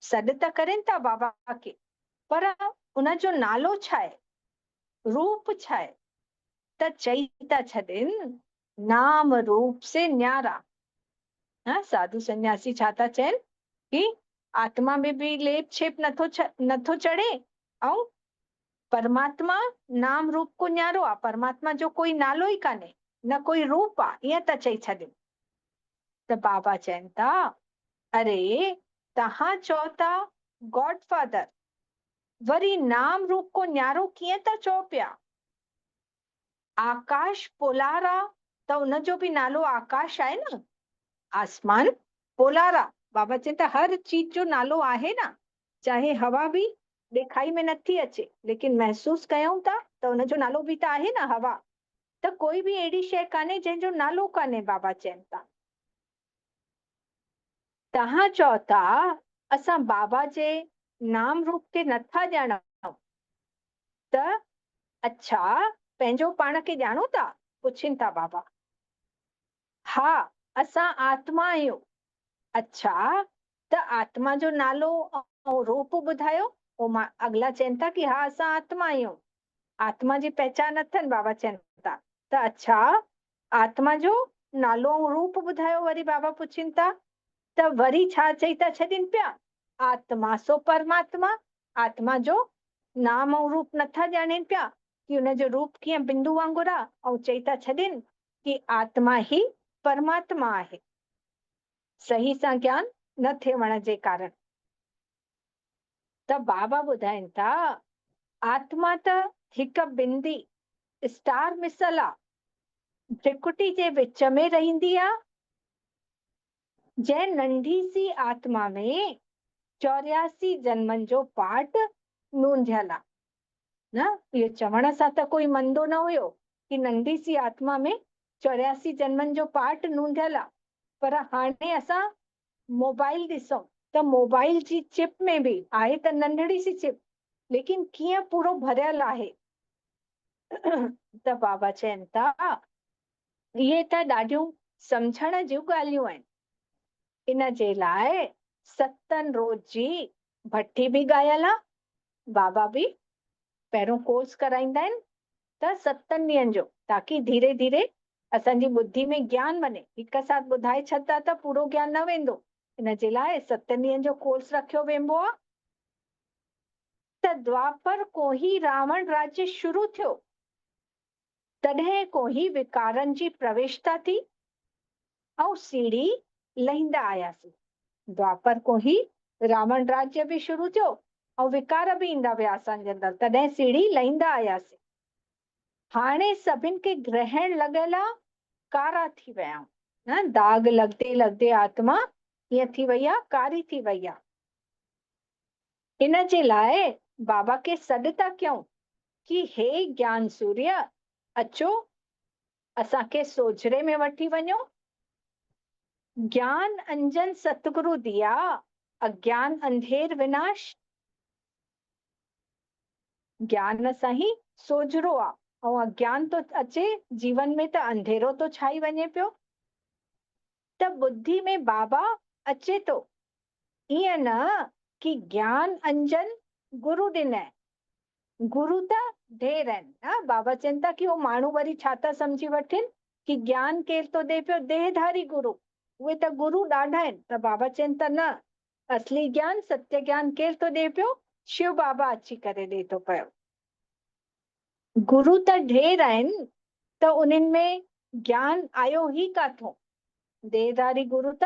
सॾु त करनि था बाबा खे, पर उनजो नालो छा आहे, रूप छा आहे? त चई था छॾनि, नाम रूप से न्यारा। साधु सन्यासी छा था चवनि कि आत्मा में भी लेप छेप नथो चढ़े, ऐं परमात्मा नाम रूप को न्यारो आहे। परमात्मा जो कोई नालो ई कान्हे, न कोई रूप आहे, ईअं त चई छॾनि। त बाबा चवनि था, अरे तव्हां चओ था गॉड फादर, वरी नाम रूप को न्यारो कीअं था चओ पिया? आकाश पोलारा, त उनजो बि नालो आकाश आहे न। आसमान पोलारा, बाबा चवनि था हर चीज जो नालो आहे न। चाहे हवा बि ॾेखाई में नथी अचे, लेकिन महसूस कयूं था त उनजो नालो बि त आहे न, हवा। त कोई बि अहिड़ी शइ कान्हे जंहिंजो नालो कान्हे, बाबा चवनि था। तव्हां चओ था असां बाबा जे नाम रूप खे नथा ॼाणूं, त अच्छा पंहिंजो पाण खे ॼाणो था? पुछनि था बाबा। हा, असां आत्मा आहियूं। अच्छा, त आत्मा जो नालो ऐं रूप ॿुधायो। पोइ मां अगला चवनि था कि हा असां आत्मा आहियूं। आत्मा जी पहचान अथनि, बाबा चवनि था। त अच्छा, आत्मा जो नालो ऐं रूप ॿुधायो। वरी बाबा पुछनि था, त वरी छा चई था छॾनि पिया? आत्मा सो परमात्मा। आत्मा जो नाम ऐं रूप नथा ॼाणनि पिया कि हुनजो रूप कीअं बिंदु वांगुरु आहे, ऐं चई था छॾनि कि आत्मा ही परमात्मा आहे, सही सां ज्ञान न थियण जे कारण। त बाबा ॿुधाइनि था, आत्मा त हिकु बिंदी स्टार मिसल आहे, त्रिकुटी जे विच में रहंदी आहे। जंहिं नंढी सी आत्मा में 84 जन्मनि जो पाठ नूंधियल आहे न। इहो चवण सां त कोई मंदो न हुयो कि नंढी सी आत्मा में 84 जन्मनि जो पाठ नूंधियल आहे। पर हाणे असां मोबाइल ॾिसूं त मोबाइल जी चिप में बि आहे त नंढड़ी सी चिप, लेकिन कीअं पूरो भरियल आहे। त बाबा चवनि था इहे त ॾाढियूं सम्झण जूं ॻाल्हियूं आहिनि। इन जे लाइ सतनि रोज़ जी भट्टी बि ॻायल आहे। बाबा बि पहिरियों कोर्स कराईंदा आहिनि त 7 ॾींहंनि जो, ताकि धीरे धीरे असांजी ॿुद्धि में ज्ञान वञे। हिकु साथ ॿुधाए छॾंदा त पूरो ज्ञान न वेंदो। इन जे लाइ 7 ॾींहंनि जो कोर्स रखियो वेंदो आहे। त द्वापर को ही रावण राज्य शुरू थियो, तॾहिं को ही विकारनि जी प्रवेशता थी ऐं सीढ़ी लहींदा आयासीं। द्वापर को ही रावण राज्य बि शुरू थियो ऐं विकार बि ईंदा विया असांजे अंदरि, तॾहिं सीढ़ी लहींदा आयासीं। हाणे सभिनि खे ग्रहण लॻल आहे, कारा थी विया आहियूं न। दाग लॻदे लॻदे आत्मा कीअं थी वई आहे, कारी थी वई आहे। इन जे लाइ बाबा खे सॾु था कयूं कि हे ज्ञान सूर्य अचो, असांखे सोझरे में वठी वञो। ज्ञान अंजन सतगुरु दिया, अज्ञान अंधेर विनाश। ज्ञान सां ही सोझरो आहे ऐं अज्ञान तो अचे जीवन में त अंधेरो तो छाई वञे पियो। त बुद्धि में बाबा अचे तो, ईअं न कि ज्ञान अंजन गुरु ॾिनई। गुरु त ढेर आहिनि न। बाबा चवनि था कि उहो माण्हू वरी छा था सम्झी वठनि कि ज्ञान केरु थो ॾे पियो, देहधारी गुरु। उहे त गुरु ॾाढा आहिनि। त बाबा चवनि था न, असली ज्ञान सत्य ज्ञान केरु थो ॾे पियो, शिव बाबा अची करे ॾे थो पियो। गुरु त ढेर आहिनि, त उन्हनि में ज्ञान आयो ई काथों। देहधारी गुरु त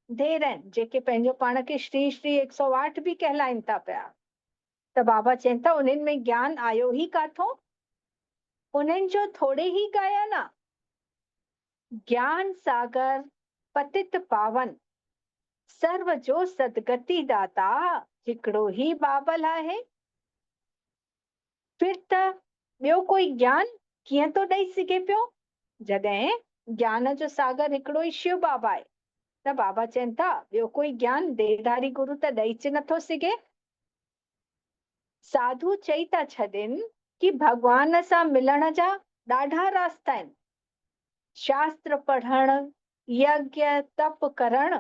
ढेर आहिनि, जेके पंहिंजो पाण खे श्री श्री 108 बि कहलाइनि था पिया। त बाबा चवनि था उन्हनि में ज्ञान आयो ई काथों, उन्हनि जो थोरे ही गायन आहे। ज्ञान सागर पतित पावन, सर्व जो सदगति दाता हिकिड़ो ही बाबल आहे। फिर त ॿियो कोई ज्ञान कीअं थो ॾेई सघे पियो, जॾहिं ज्ञान जो सागर हिकिड़ो ई शिव बाबा आहे। त बाबा चवनि था ॿियो कोई ज्ञान देहधारी गुरु त ॾेई नथो सघे। साधु चई था छॾनि कि भॻवान सां मिलण जा ॾाढा रास्ता आहिनि। शास्त्र पढ़ण, यज्ञ तप करण,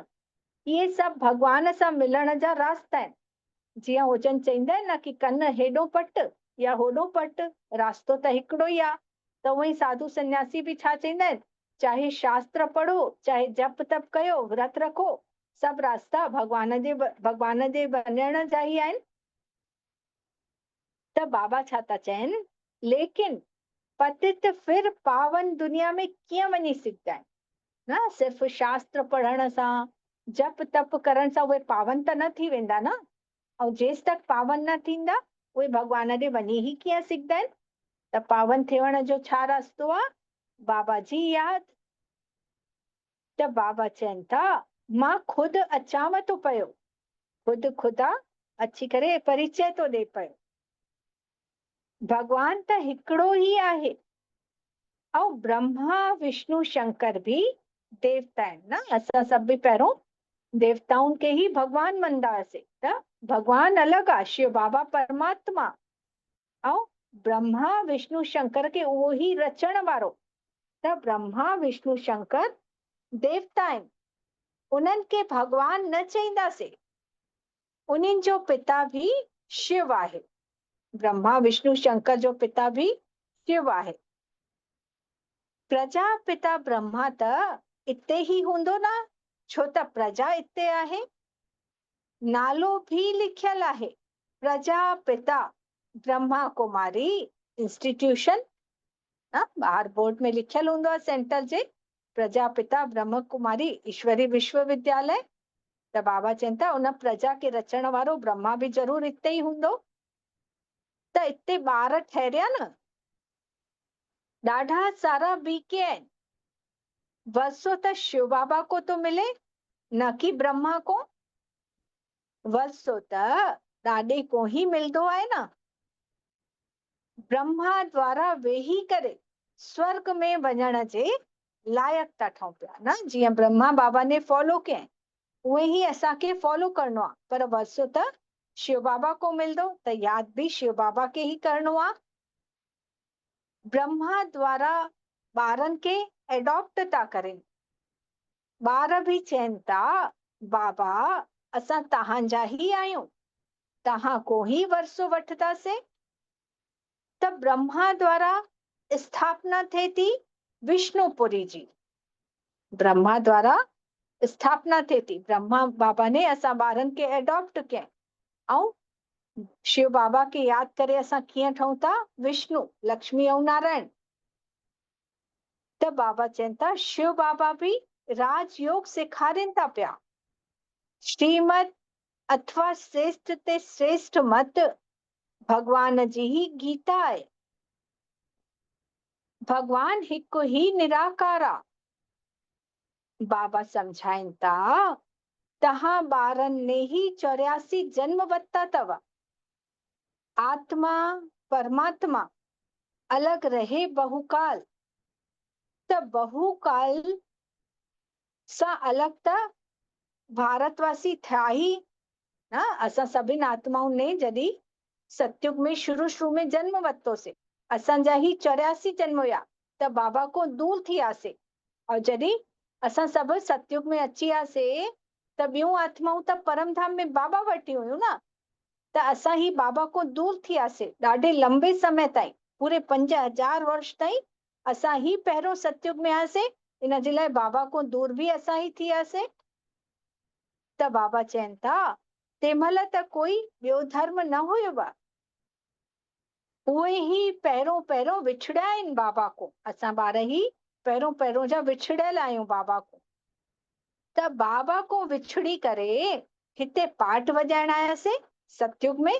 इहे सभु भॻवान सां मिलण जा रास्ता आहिनि। जीअं हुजनि चईंदा आहिनि न कि कन हेॾो पट या होॾो पट, रास्तो त हिकिड़ो ई आहे। त उहे साधु सन्यासी बि छा चईंदा आहिनि, चाहे शास्त्र पढ़ो, चाहे जप तप कयो, व्रत रखो, सभु रास्ता भॻवान जे वञण जा ई आहिनि। त बाबा छा था चवनि, लेकिन पतित फिर पावन दुनिया में कीअं वञी सघंदा आहिनि न। सिर्फ़ शास्त्र पढ़ण सां, जप तप करण सां उहे पावन त न थी वेंदा न। ऐं जेसि तक पावन न थींदा उहे भॻवान ॾे वञी ही कीअं सघंदा आहिनि। त पावन थियण जो छा रास्तो आहे, बाबा जी यादि। त बाबा चवनि था मां ख़ुदि अचांव थो पियो, ख़ुदि ख़ुदा अची करे परिचय थो ॾे पियो। भॻवान त हिकिड़ो ई आहे ऐं ब्रह्मा विष्णु शंकर भी देवता आहिनि न। असां सभु बि पहिरियों देवताउनि खे ही भॻवान मञदा हुआसीं। त भॻवान अलॻि आहे, शिव बाबा परमात्मा ऐं ब्रह्मा विष्णु शंकर खे उहो ही रचण वारो। त ब्रह्मा विष्णु शंकर देवता आहिनि, उन्हनि खे भॻवान न चईंदासीं। उन्हनि जो पिता भी शिव आहे। ब्रह्मा विष्णु शंकर जो पिता भी शिव आहे। प्रजापिता ब्रह्मा त इते ही हूंदो न, छो त प्रजा इते आहे। नालो भी लिखियल आहे, प्रजापिता ब्रह्मा कुमारी इंस्टीट्यूशन, ॿाहिरि बोर्ड में लिखियल हूंदो आहे सेंटर जे, प्रजापिता ब्रह्म कुमारी ईश्वरी विश्वविद्यालय। त बाबा चवनि था उन प्रजा खे रचण वारो ब्रह्मा भी ज़रूर इते ई हूंदो। त इते ॿार ठहरिया न, ॾाढा सारा बीके आहिनि। वसो त शिव बाबा को तो मिले, न कि ब्रह्मा को। वरसो त ॾाॾे को ही मिलंदो आहे न। ब्रह्मा द्वारा वेही करे स्वर्ग में वञण जे लायक था ठहूं पिया न। जीअं ब्रह्मा बाबा ने फॉलो कयईं उहे ही असांखे फॉलो करणो आहे, पर वरसो त शिव बाबा को मिलंदो त याद भी शिव बाबा के ही करणो आहे। ब्रह्मा द्वारा ॿारनि खे एडॉप्ट था करेनि। ॿार भी चवनि था बाबा असां तव्हांजा ही आहियूं, तव्हां को ही वरसो वठंदासीं। त ब्रह्मा द्वारा स्थापना थिए थी विष्णुपुरी जी। ब्रह्मा द्वारा स्थापना थिए थी, ब्रह्मा बाबा ने असां ॿारनि खे एडॉप्ट कयईं ऐं शिव बाबा खे यादि करे असां कीअं ठहूं था विष्णु, लक्ष्मी ऐं नारायण। त बाबा चवनि था शिव बाबा भी राजयोग सेखारीनि था पिया। श्रीमद अथवा श्रेष्ठ ते श्रेष्ठ मत भगवान जी ही गीता आहे। भगवान हिकु ही निराकार आहे। बाबा समझाइनि था तहां ॿारनि ने ही 84 जन्म वरिता अथव। आत्मा परमात्मा अलग रहे बहुकाल, त बहुकाल सां अलग त भारतवासी थिया ही न। असां सभिनि आत्माउनि ने जॾहिं सतयुग में शुरू में जन्म वरितोसीं, असांजा ही 84 जन्म हुया त बाबा को दूर थी वियासीं। और जॾहिं असां सभु सतयुग में अची वियासीं त ॿियूं आत्माऊं त परमधाम में बाबा वटि हुयूं न। त असां ही बाबा को दूर थी वियासीं ॾाढे लंबे समय ताईं, पूरे 5000 वर्ष ताईं असां ही पहिरियों सतयुग में आयासीं। इन जे लाइ बाबा को दूर भी असां ही थी वियासीं। त बाबा चवनि था तंहिंमहिल त कोई ॿियो धर्म न हुयो। उहे ही पहिरियों विछड़िया आहिनि बाबा को। असां ॿार ही पहिरियों जा विछड़ियल आहियूं बाबा को। त बाबा को विछड़ी करे हिते पाठ वॼाइण आयासीं सतयुग में।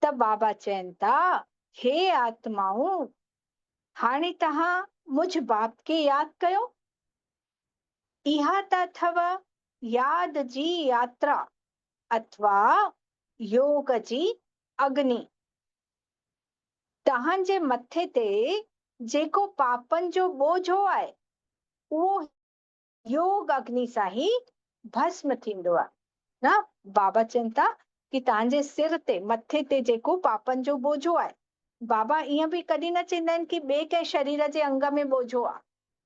त बाबा चवनि था हे आत्माऊं, हाणे तव्हां मुझ बाप खे यादि कयो। इहा त अथव याद जी यात्रा अथवा योग जी अग्नि। तव्हांजे मथे ते जेको पापनि जो बोझो आहे उहो योग अग्नि सां ही भस्म थींदो आहे न। बाबा चवनि था कि तव्हांजे सिर ते मथे ते जेको पापनि जो बोझो आहे, बाबा ईअं भी कॾहिं न चवंदा आहिनि कि ॿिए कंहिं शरीर जे अंग में बोझो आहे।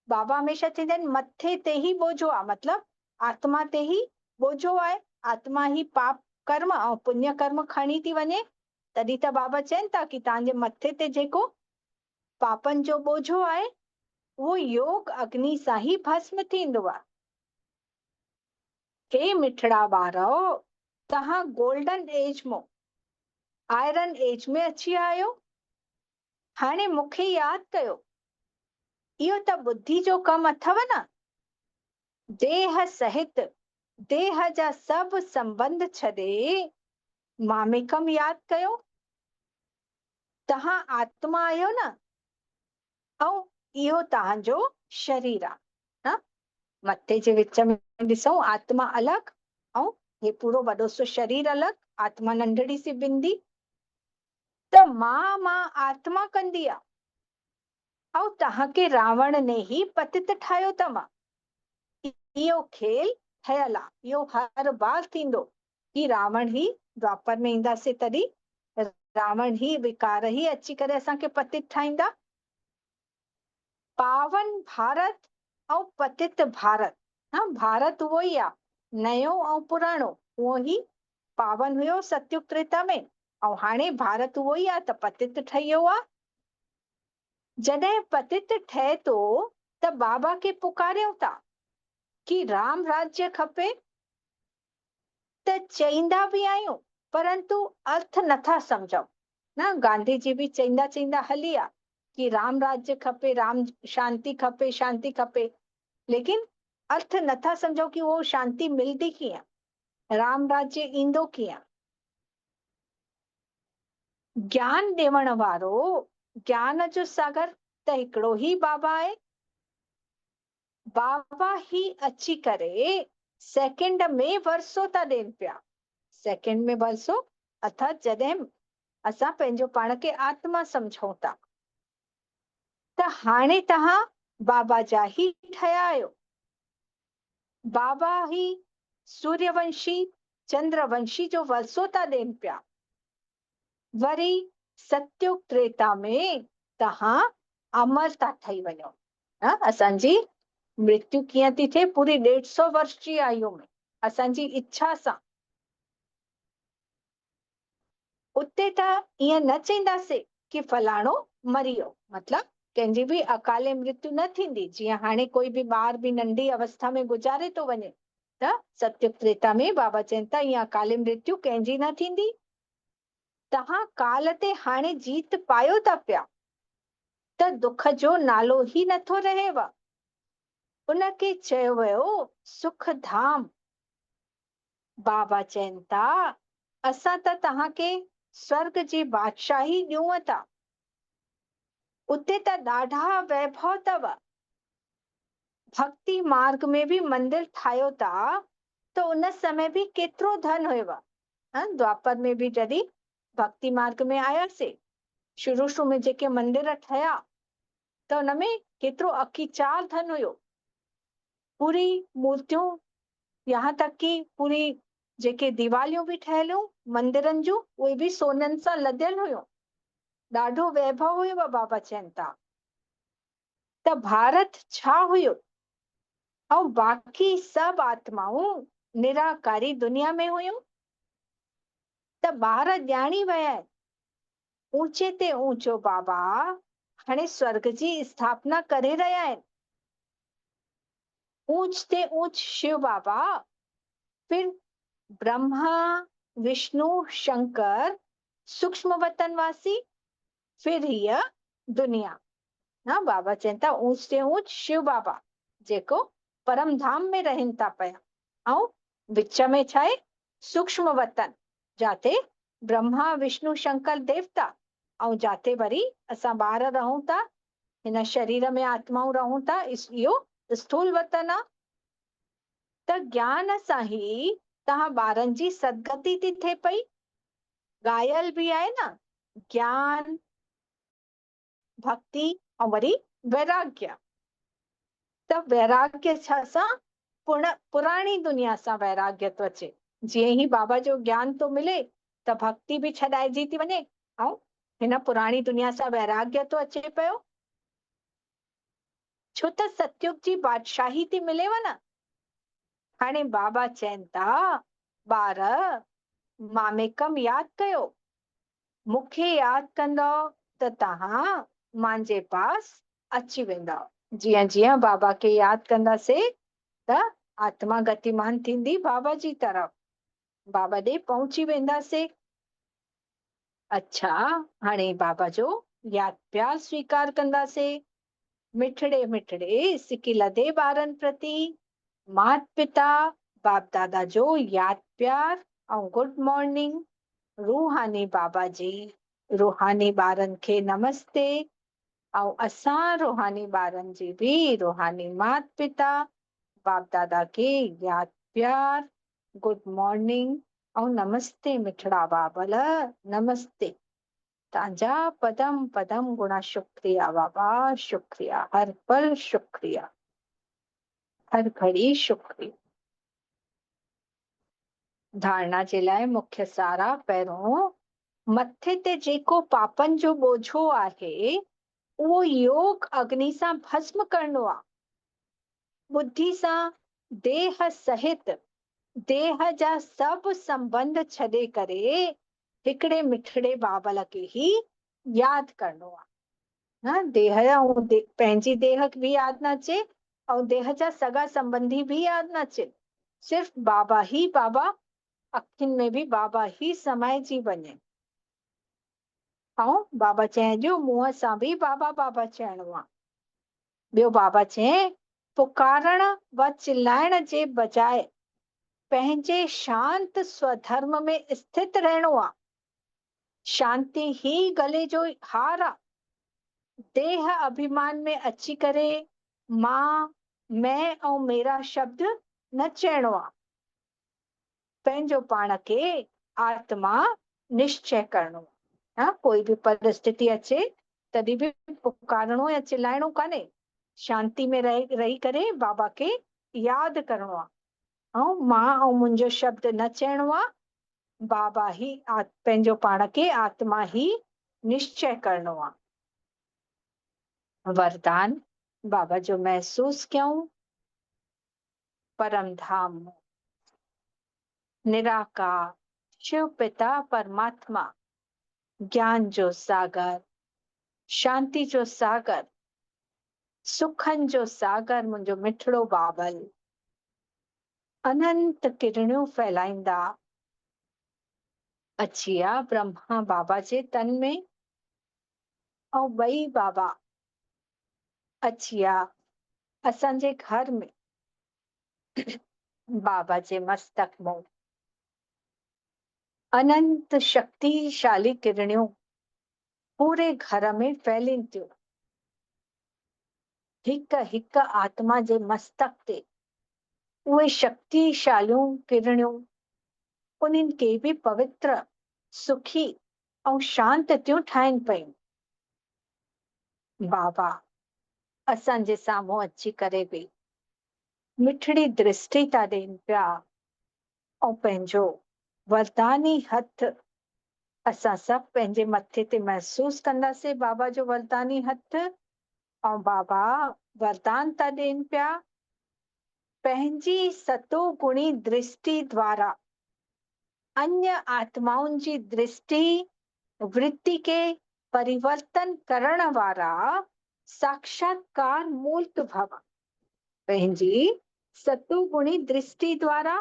बाबा हमेशह चवंदा आहिनि मथे ते ही बोझो आहे, मतलब आत्मा ते ही बोझो आहे। आत्मा ही पाप कर्म ऐं पुण्य कर्म खणी थी वञे। तॾहिं त बाबा चवनि था कि तव्हांजे मथे ते जेको पापनि जो बोझो आहे उहो योग अग्नि सां ही भस्म थींदो आहे। हे मिठड़ा ॿारो, तव्हां गोल्डन एज में आयरन एज में अची आयो। हाणे मूंखे यादि कयो, इहो त बुद्धि जो कमु अथव न। देह सहित देह जा सभु संबंध छॾे मामेकम यादि कयो। तव्हां आत्मा आहियो न, ऐं इहो तव्हांजो शरीर आहे न। मथे जे विच में ॾिसूं आत्मा अलॻि ऐं हे पूरो वॾो सो शरीर अलॻि, आत्मा नंढड़ी सी बिंदी। त मां आत्मा कंदी आहे ऐं तव्हांखे रावण ने ही पतित ठाहियो अथव। इहो खेल ठहियल आहे, इहो हर बार थींदो कि रावण ही द्वापर में ईंदासीं तॾहिं रावण ही विकार ही अची करे असांखे पतित ठाहींदा। पावन भारत ऐं पतित भारत, हाँ भारत उहो ई आहे, नयो ऐं पुराणो उहो ही पावन हुयो सतयुग त्रेता में, ऐं हाणे भारत उहो ई आहे त पतित ठही वियो आहे। जॾहिं पतित ठहे थो त बाबा खे पुकारियूं था कि राम राज्य खपे, त चईंदा भी आहियूं परंतु अर्थ नथा समझूं न। गांधी जी भी चईंदा हली विया कि राम राज्य खपे, राम शांति खपे, शांति खपे, लेकिन अर्थ नथा समझो कि वो शांति मिलदी कीअं, राम राज्य ईंदो कीअं। ज्ञान ॾियण वारो, ज्ञान जो सागर त हिकिड़ो ही बाबा आहे। बाबा ही अची करे सेकंड में वरसो था ॾियनि पिया। सेकंड में वरसो अर्थात जॾहिं असां पंहिंजो पाण खे आत्मा सम्झूं था, त हाणे तव्हां बाबा जा ई ठहिया आहियो। बाबा ही सूर्यवंशी चंद्रवंशी जो वरसो था ॾियनि पिया। वरी सत्युग त्रेता में तव्हां अमर था ठही वञो। असांजी मृत्यु कीअं थी थिए? पूरी 150 वर्ष जी आयु में, असांजी इच्छा सां। उते त ईअं न चईंदासीं कि फलाणो मरी वियो, मतलब कंहिंजी बि अकाले मृत्यु न थींदी। जीअं हाणे कोई बि ॿार बि नंढी अवस्था में गुज़ारे थो वञे, त सत्युग त्रेता में बाबा चवनि था ईअं अकाले मृत्यु कंहिंजी न थींदी। तव्हां काल ते हाणे जीत पायो था पिया, त दुख जो नालो ई नथो रहेव। उनखे चयो वियो सुख धाम। बाबा चवनि था असां त तव्हांखे स्वर्ग जी बादशाही ॾियूं था। उते त ॾाढा वैभव अथव। भक्ति मार्ग में भी मंदिर ठाहियो था, त उन समय भी केतिरो धन हुयव। द्वापर में भी जॾहिं भक्ति मार्ग में आयासीं, शुरू शुरू में जेके मंदिर ठहिया, त उनमें केतिरो अकीचार धन हुयो। पूरी मूर्तियूं, यहाँ तक कि पूरी जेके दीवालियूं भी ठहियलूं मंदिरनि जूं, उहे भी सोननि सां लदियल हुयूं। ॾाढो वैभव हुयो। बाबा चवनि था त भारत छा हुयो, ऐं बाक़ी सब आत्माऊं निराकारी दुनिया में हुयूं। त ॿार ॼाणी विया आहिनि, ऊंचे ते ऊंचो बाबा हाणे स्वर्ग जी स्थापना करे रहिया आहिनि। ऊंच ते ऊंच शिव बाबा, फिर ब्रह्मा विष्णु शंकर सूक्ष्म वतनवासी, फिर हीअ दुनिया। बाबा चवनि था ऊंच ते ऊंच शिव बाबा जेको परम धाम में रहनि था पिया, ऐं विच में छा आहे? सूक्ष्म वतन, जाते ब्रह्मा विष्णु शंकर देवता, ऐं जाते वरी असां ॿार रहूं था, हिन शरीर में आत्माऊं रहूं था, इहो स्थूल वतन आहे। त ज्ञान सां ही तव्हां ॿारनि जी सदगति थी थिए पई। ॻायल भी आहे न, ज्ञान भक्ति ऐं वरी वैराग्य। त वैराग्य सां पुराणी दुनिया सां वैराग्य थो अचे। जीअं ही बाबा जो ज्ञान थो मिले, त भक्ति भी छॾाइजी थी वञे, ऐं हिन पुराणी दुनिया सां वैराग्य थो अचे पियो। छो त सतयुग जी बादशाही थी मिलेव न। हाणे बाबा चवनि था ॿार मामेकम यादि कयो। मूंखे यादि कंदव त तव्हां मुंहिंजे पास अची वेंदव। जीअं जीअं बाबा खे यादि कंदासीं, त आत्मा गतिमान थींदी बाबा जी तरफ़, बाबा ॾे पहुची वेंदासीं। अच्छा, हाणे बाबा जो यादि प्यार स्वीकार कंदासीं। मिठड़े मिठड़े सिकी लदे ॿारनि प्रति मात पिता बाप दादा जो यादि प्यार ऐं गुड मॉर्निंग। रूहानी बाबा जी रूहानी ॿारनि खे नमस्ते, ऐं असां रूहानी ॿारनि जी भी रूहानी मात पिता बाप दादा खे यादि प्यार, गुड मॉर्निंग ऐं नमस्ते। मिठड़ा बाबल नमस्ते। तव्हांजा पदम पदम गुणा शुक्रिया बाबा, शुक्रिया, हर पल शुक्रिया, हर घड़ी शुक्रिया। धारणा जे लाइ मुख्य सारा, पहिरों मथे ते जेको पापनि जो बोझो आहे, उहो योग अग्नि सां भस्म करणो आहे। बुद्धि सां देह सहित देह जा सब संबंध छॾे करे हिकिड़े मिठड़े बाबल खे ही यादि करणो आहे। देह ऐं पंहिंजी देह बि यादि न अचे, ऐं देह जा सगा संबंधी भी यादि न अचे। सिर्फ़ बाबा ही बाबा, अखियुनि में भी बाबा ही समाइजी वञे। ऐं बाबा चइजो मुंहं सां भी बाबा बाबा चइणो आहे। ॿियो बाबा चए पुकारण व चिल्लाइण जे बजाए पंहिंजे शांत स्वधर्म में स्थित रहणो आहे। शांति ही गले जो हार आहे। देह अभिमान में अची करे मां, मैं ऐं मेरा शब्द न चइणो आहे, पंहिंजो पाण खे आत्मा निश्चय करणो आहे। कोई बि परिस्थिति अचे तॾहिं बि पुकारणो या चिल्लाइणो कान्हे, शांति में रही करे बाबा खे यादि करणो आहे। ऐं मां ऐं मुंहिंजो शब्द न चइणो आहे, बाबा ही पंहिंजो पाण खे आत्मा ही निश्चय करणो आहे। वरदान बाबा जो महसूस कयूं। परम धाम निराकार शिव पिता परमात्मा, ज्ञान जो सागर, शांति जो सागर, सुखन जो सागर, मुंहिंजो मिठड़ो बाबल, अनंत किरणियूं फैलाईंदा अची विया ब्रह्मा बाबा जे तन में, ऐं ॿई बाबा अची विया असांजे घर में। बाबा जे मस्तक में अनंत शक्तिशाली किरणियूं पूरे घर में फैलीनि थियूं। हिक हिक आत्मा जे मस्तक ते उहे शक्तिशालियूं किरणियूं उन्हनि खे बि पवित्र, सुखी ऐं शांत थियूं ठाहिनि पयूं। बाबा असांजे साम्हूं अची करे बि मिठड़ी दृष्टि था ॾियनि पिया ऐं पंहिंजो वरदानी हथ असां सभु पंहिंजे मथे ते महसूस कंदासीं, बाबा जो वरदानी हथ। ऐं बाबा वरदान था ॾियनि पिया, पंहिंजी सतोगुणी दृष्टि द्वारा अन्य आत्माउनि जी दृष्टि वृत्ति के परिवर्तन करण वारा साक्षात्कार मूर्त भव। पंहिंजी सतोगुणी दृष्टि द्वारा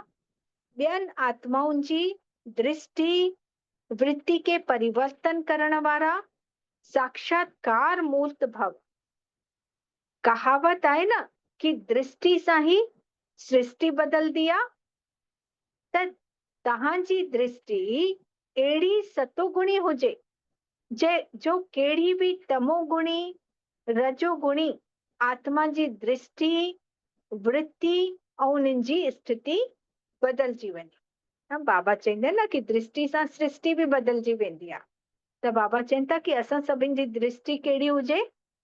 ॿियनि आत्माउनि जी दृष्टि वृत्ति के परिवर्तन करण वारा साक्षात्कार मूर्त भव। कहावत आहे न कि दृष्टि सां ही सृष्टि बदलदी आहे, त तव्हांजी दृष्टि अहिड़ी सतोगुणी हुजे जो कहिड़ी बि तमोगुणी रजोगुणी आत्मा जी दृष्टि वृत्ति ऐं उन्हनि जी स्थिति बदलजी वञे। बाबा चवंदा आहिनि न कि दृष्टि सां सृष्टि बि बदलजी वेंदी आहे। त बाबा चवनि था कि असां सभिनि जी दृष्टि कहिड़ी हुजे,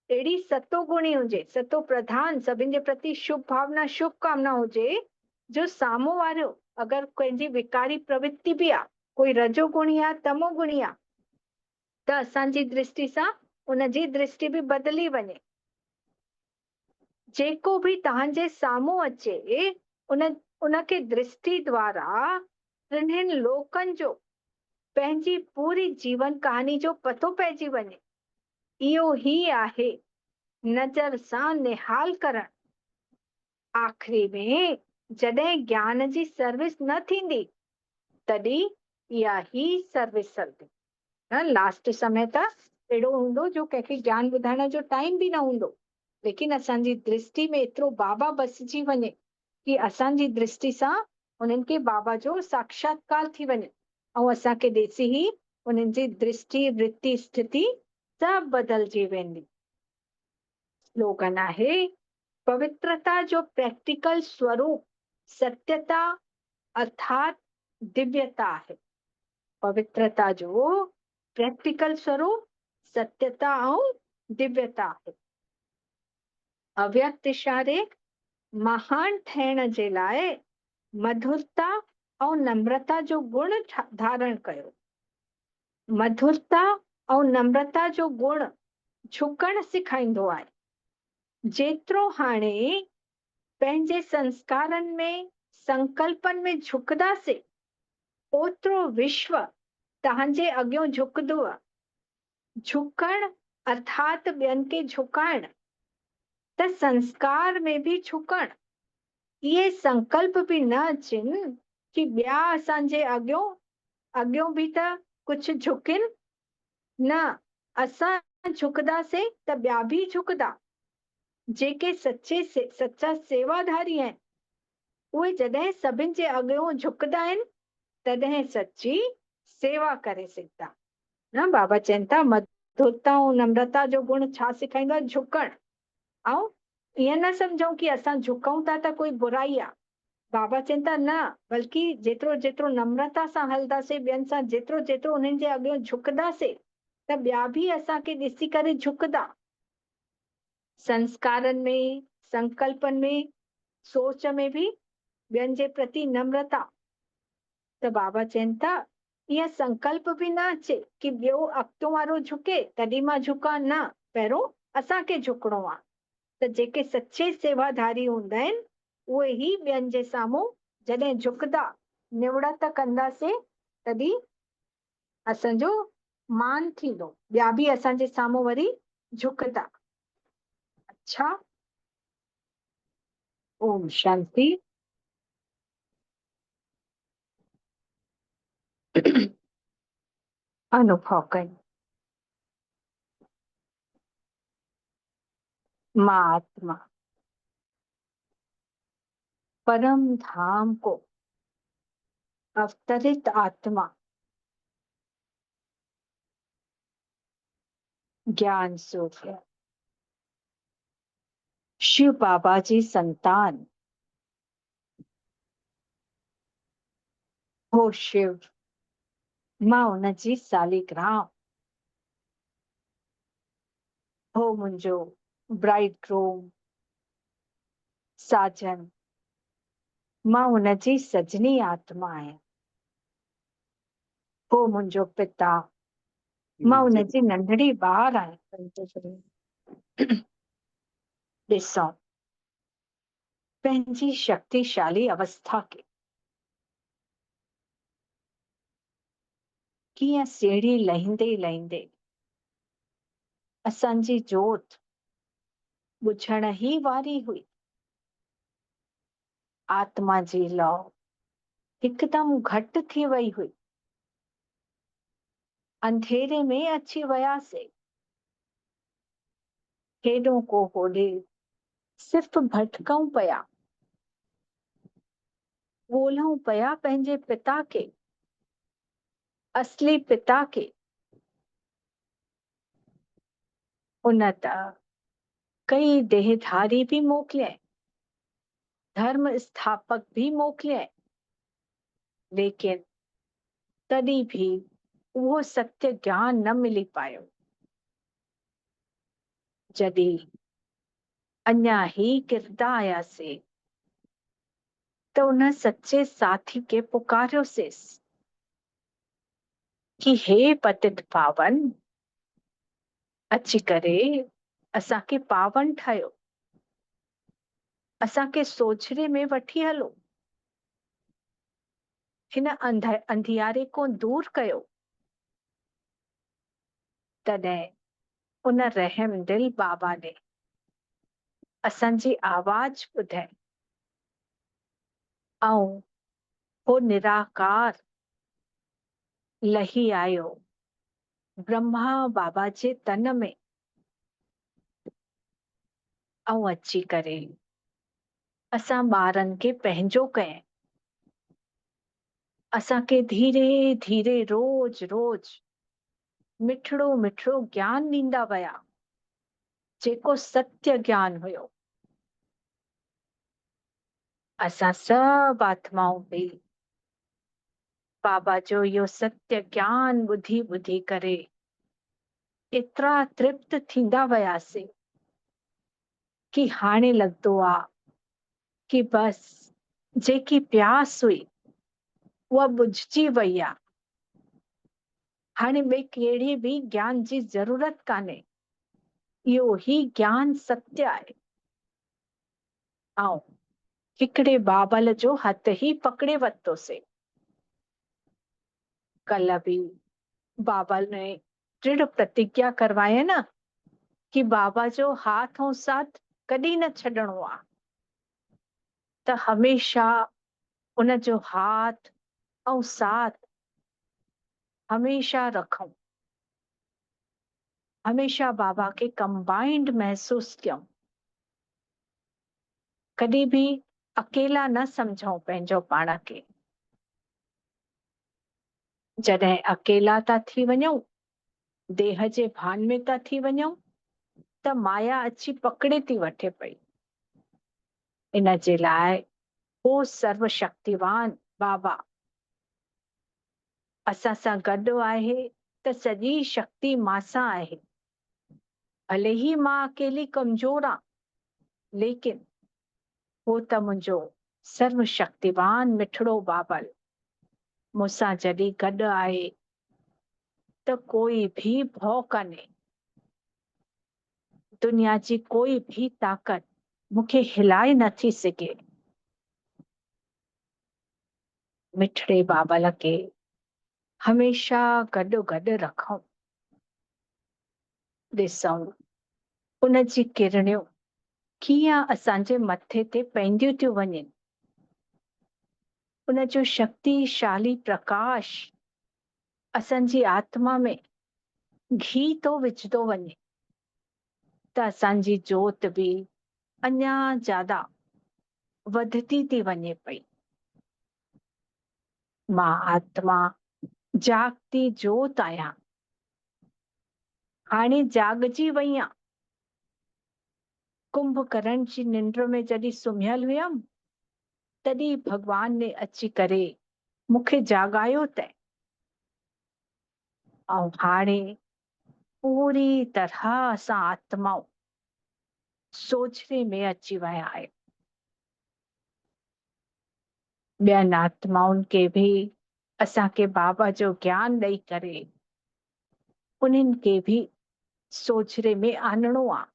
अहिड़ी सतोगुणी हुजे, सतो प्रधान, सभिनि जे प्रति शुभ भावना शुभकामना हुजे, जो साम्हूं वारो अगरि कंहिंजी विकारी प्रवृत्ति बि आहे, कोई रजोगुणी आहे तमोगुणी आहे, त असांजी दृष्टि सां उनजी दृष्टि बि बदली वञे। जेको बि तव्हांजे साम्हूं अचे उनखे दृष्टि द्वारा टिन्हिनि लोकनि जो पंहिंजी पूरी जीवन कहानी जो पतो पइजी वञे। इहो ही आहे नज़र सां निहाल करण। आख़िरी में जॾहिं ज्ञान जी सर्विस न थींदी तॾहिं इहा ही सर्विस हलंदी। लास्ट समय त अहिड़ो हूंदो जो कंहिंखे ज्ञान ॿुधाइण जो टाइम बि न हूंदो, लेकिन असांजी दृष्टि में एतिरो बाबा बसिजी वञे कि असांजी दृष्टि सां उन्हनि खे बाबा जो साक्षात्कार थी वञे ऐं असांखे ॾिसी ही उन्हनि जी दृष्टि वृत्ति स्थिति सभु बदलजी वेंदी। स्लोगन आहे, पवित्रता जो प्रैक्टिकल स्वरूप सत्यता अर्थात दिव्यता आहे। पवित्रता जो प्रैक्टिकल स्वरूप सत्यता ऐं दिव्यता आहे। अव्यक्त इशारे महान ठहिण जे लाइ मधुरता ऐं नम्रता जो गुण धारण कयो। मधुरता ऐं नम्रता जो गुण झुकण सेखारींदो आहे। जेतिरो हाणे पंहिंजे संस्कारनि में संकल्पनि में झुकंदासीं ओतिरो विश्व तव्हांजे अॻियां झुकंदो। झुकण अर्थात ॿियनि खे झुकाइण, त संस्कार में बि झुकण। इहे संकल्प बि न अचनि कि ॿिया असांजे अॻियां बि त कुझु झुकिन। न, असां झुकंदासीं त ॿिया बि झुकंदा। जेके सच्चा सेवाधारी आहिनि उहे जॾहिं सभिनि जे अॻियां झुकंदा आहिनि तॾहिं सच्ची सेवा करे सघंदा। न, बाबा चवनि था मधुरता ऐं नम्रता जो गुण छा सेखारींदो आहे? झुकण। ऐं ईअं न सम्झूं कि असां झुकूं था त कोई बुराई आहे। बाबा चवनि था न, बल्कि जेतिरो जेतिरो नम्रता सां हलंदासीं, ॿियनि सां जेतिरो जेतिरो उन्हनि जे अॻियां झुकंदासीं, त ॿिया बि असांखे ॾिसी करे झुकंदा। संस्कारनि में, संकल्पनि में, सोच में बि ॿियनि जे प्रति नम्रता। त बाबा चवनि था ईअं संकल्प बि न अचे कि ॿियो अॻितो वारो झुके तॾहिं मां झुकां, न, पहिरियों असांखे झुकणो आहे। त जेके सचे सेवाधारी हूंदा आहिनि उहे ई ॿियनि जे साम्हूं जॾहिं झुकंदा, निवड़त कंदासीं, तॾहिं असांजो मान थींदो, ॿिया बि असांजे साम्हूं वरी झुकंदा। अच्छा, ओम शांति। अनुभव कयूं। मां आत्मा परम धाम को अवतरित आत्मा, ज्ञान सूर्य, शिव बाबा जी संतान, हो शिव, मां उन जी सालिग्राम, हो मुंहिंजो ब्राइड ग्रूम, साजन, मां उन जी सजनी आत्मा आहियां। हो मुंहिंजो पिता, मां उन जी नंढड़ी ॿार आहियां। ॾिसो पंहिंजी शक्तिशाली अवस्था खे कीअं सीढ़ी लहींदे लहींदे असांजी जोत बुझण ही वारी हुई। आत्मा जी लौ हिकदमि घटि थी वई हुई। अंधेरे में अची वियासीं। हेॾो को होॾे सिर्फ़ भटकऊं पिया, ॻोल्हऊं पिया पंहिंजे पिता खे, असली पिता खे। उन त कई देहधारी भी मोकिलिया, धर्म स्थापक भी मोकिलिया, लेकिन तॾहिं भी उहो सत्य ज्ञान न मिली पायो। जॾहिं अञा ही किरदा आयासीं त उन सच्चे साथी के पुकारियोसीं कि हे पतित पावन, अची करे असांखे पावन ठाहियो, असांखे सोझरे में वठी हलो, हिन अंधियारे को दूर कयो। तॾहिं उन रहम दिल बाबा ने असांजी आवाज ॿुधाई ऐं हो निराकार लही आयो ब्रह्मा बाबा जे तन में ऐं अची करे असां ॿारनि खे पंहिंजो कयईं। असांखे धीरे धीरे रोज रोज मिठड़ो मिठड़ो ज्ञान ॾींदा विया, जेको सत्य ज्ञान हुयो। असां सभु आत्माऊं बि बाबा जो इहो सत्य ज्ञान ॿुधी ॿुधी करे एतिरा तृप्त थींदा वियासीं कि हाणे लॻंदो आहे कि बस जेकी प्यास हुई उहा बुझजी वई आहे। हाणे ॿिए कहिड़ी बि ज्ञान जी ज़रूरत कान्हे, इहो ही ज्ञान सत्य आहे। ऐं हिकिड़े बाबल जो हथ ही पकड़े वरितोसीं। कल भी बाबल ने दृढ़ प्रतिज्ञा करवाए न कि बाबा जो हाथ ऐं साथ कॾहिं न छॾणो आहे, त हमेशा उन जो हाथ ऐं साथ हमेशा रखूं, हमेशा बाबा के कंबाइंड महसूस कयूं, कॾहिं भी अकेला न समझूं पंहिंजो पाण खे। जॾहिं अकेला था थी वञूं, देह जे भान में था थी वञूं, त माया अची पकड़े थी वठे पई। इन जे लाइ ओ सर्वशक्तिवान बाबा असां सां गॾु आहे त सॼी शक्ति मां सां आहे। भले ही मां अकेली कमज़ोर आं, लेकिन हो त मुंहिंजो सर्वशक्तिवान मिठड़ो बाबल मूंसां जॾहिं गॾु आहे त कोई भी भउ कान्हे। दुनिया जी कोई भी ताक़त मूंखे हिलाए नथी सघे। मिठड़े बाबल खे हमेशा गॾु गॾु रखूं, ॾिसूं उन जी किरणियूं कीअं असांजे मथे ते पवंदियूं थियूं वञनि। उन जो शक्तिशाली प्रकाश असांजी आत्मा में घी थो विझंदो वञे त असांजी जोत बि अञा ज्यादा वधती थी वञे पई। मां आत्मा जागती जोत आहियां, हाणे जागजी वई आं। कुंभकर्ण जी निंड में जॾहिं सुम्हियल हुयमि तॾहिं भगवान ने अची करे मूंखे जागायो तंहिं। ऐं हाणे पूरी तरह असां आत्माऊं सोचरे में अची विया आहियूं। ॿियनि आत्माउनि खे बि असांखे बाबा जो ज्ञान ॾेई करे उन्हनि खे बि सोचरे में आणणो आहे।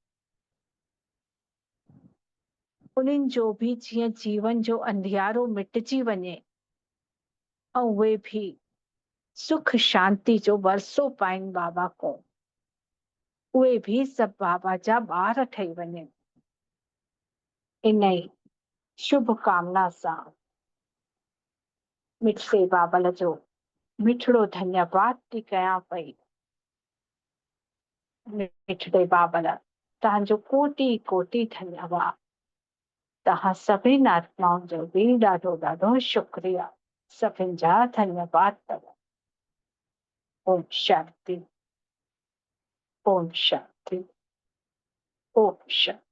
उन्हनि जो बि जीअं जीवन जो अंधियारो मिटिजी वञे ऐं उहे बि सुख शांति जो वरसो पाइनि बाबा को, उहे भी सब बाबा जा ॿार ठही वञनि। इन ई शुभकामना सां मिठड़े बाबल जो मिठड़ो धन्यवाद थी कयां पई। मिठड़े बाबल तव्हांजो कोटि कोटि धन्यवाद। तव्हां सभिनी आत्माउनि जो बि ॾाढो ॾाढो शुक्रिया। सभिनि जा धन्यवाद अथव। ओम शांति, ओम शांति, ओम शांति।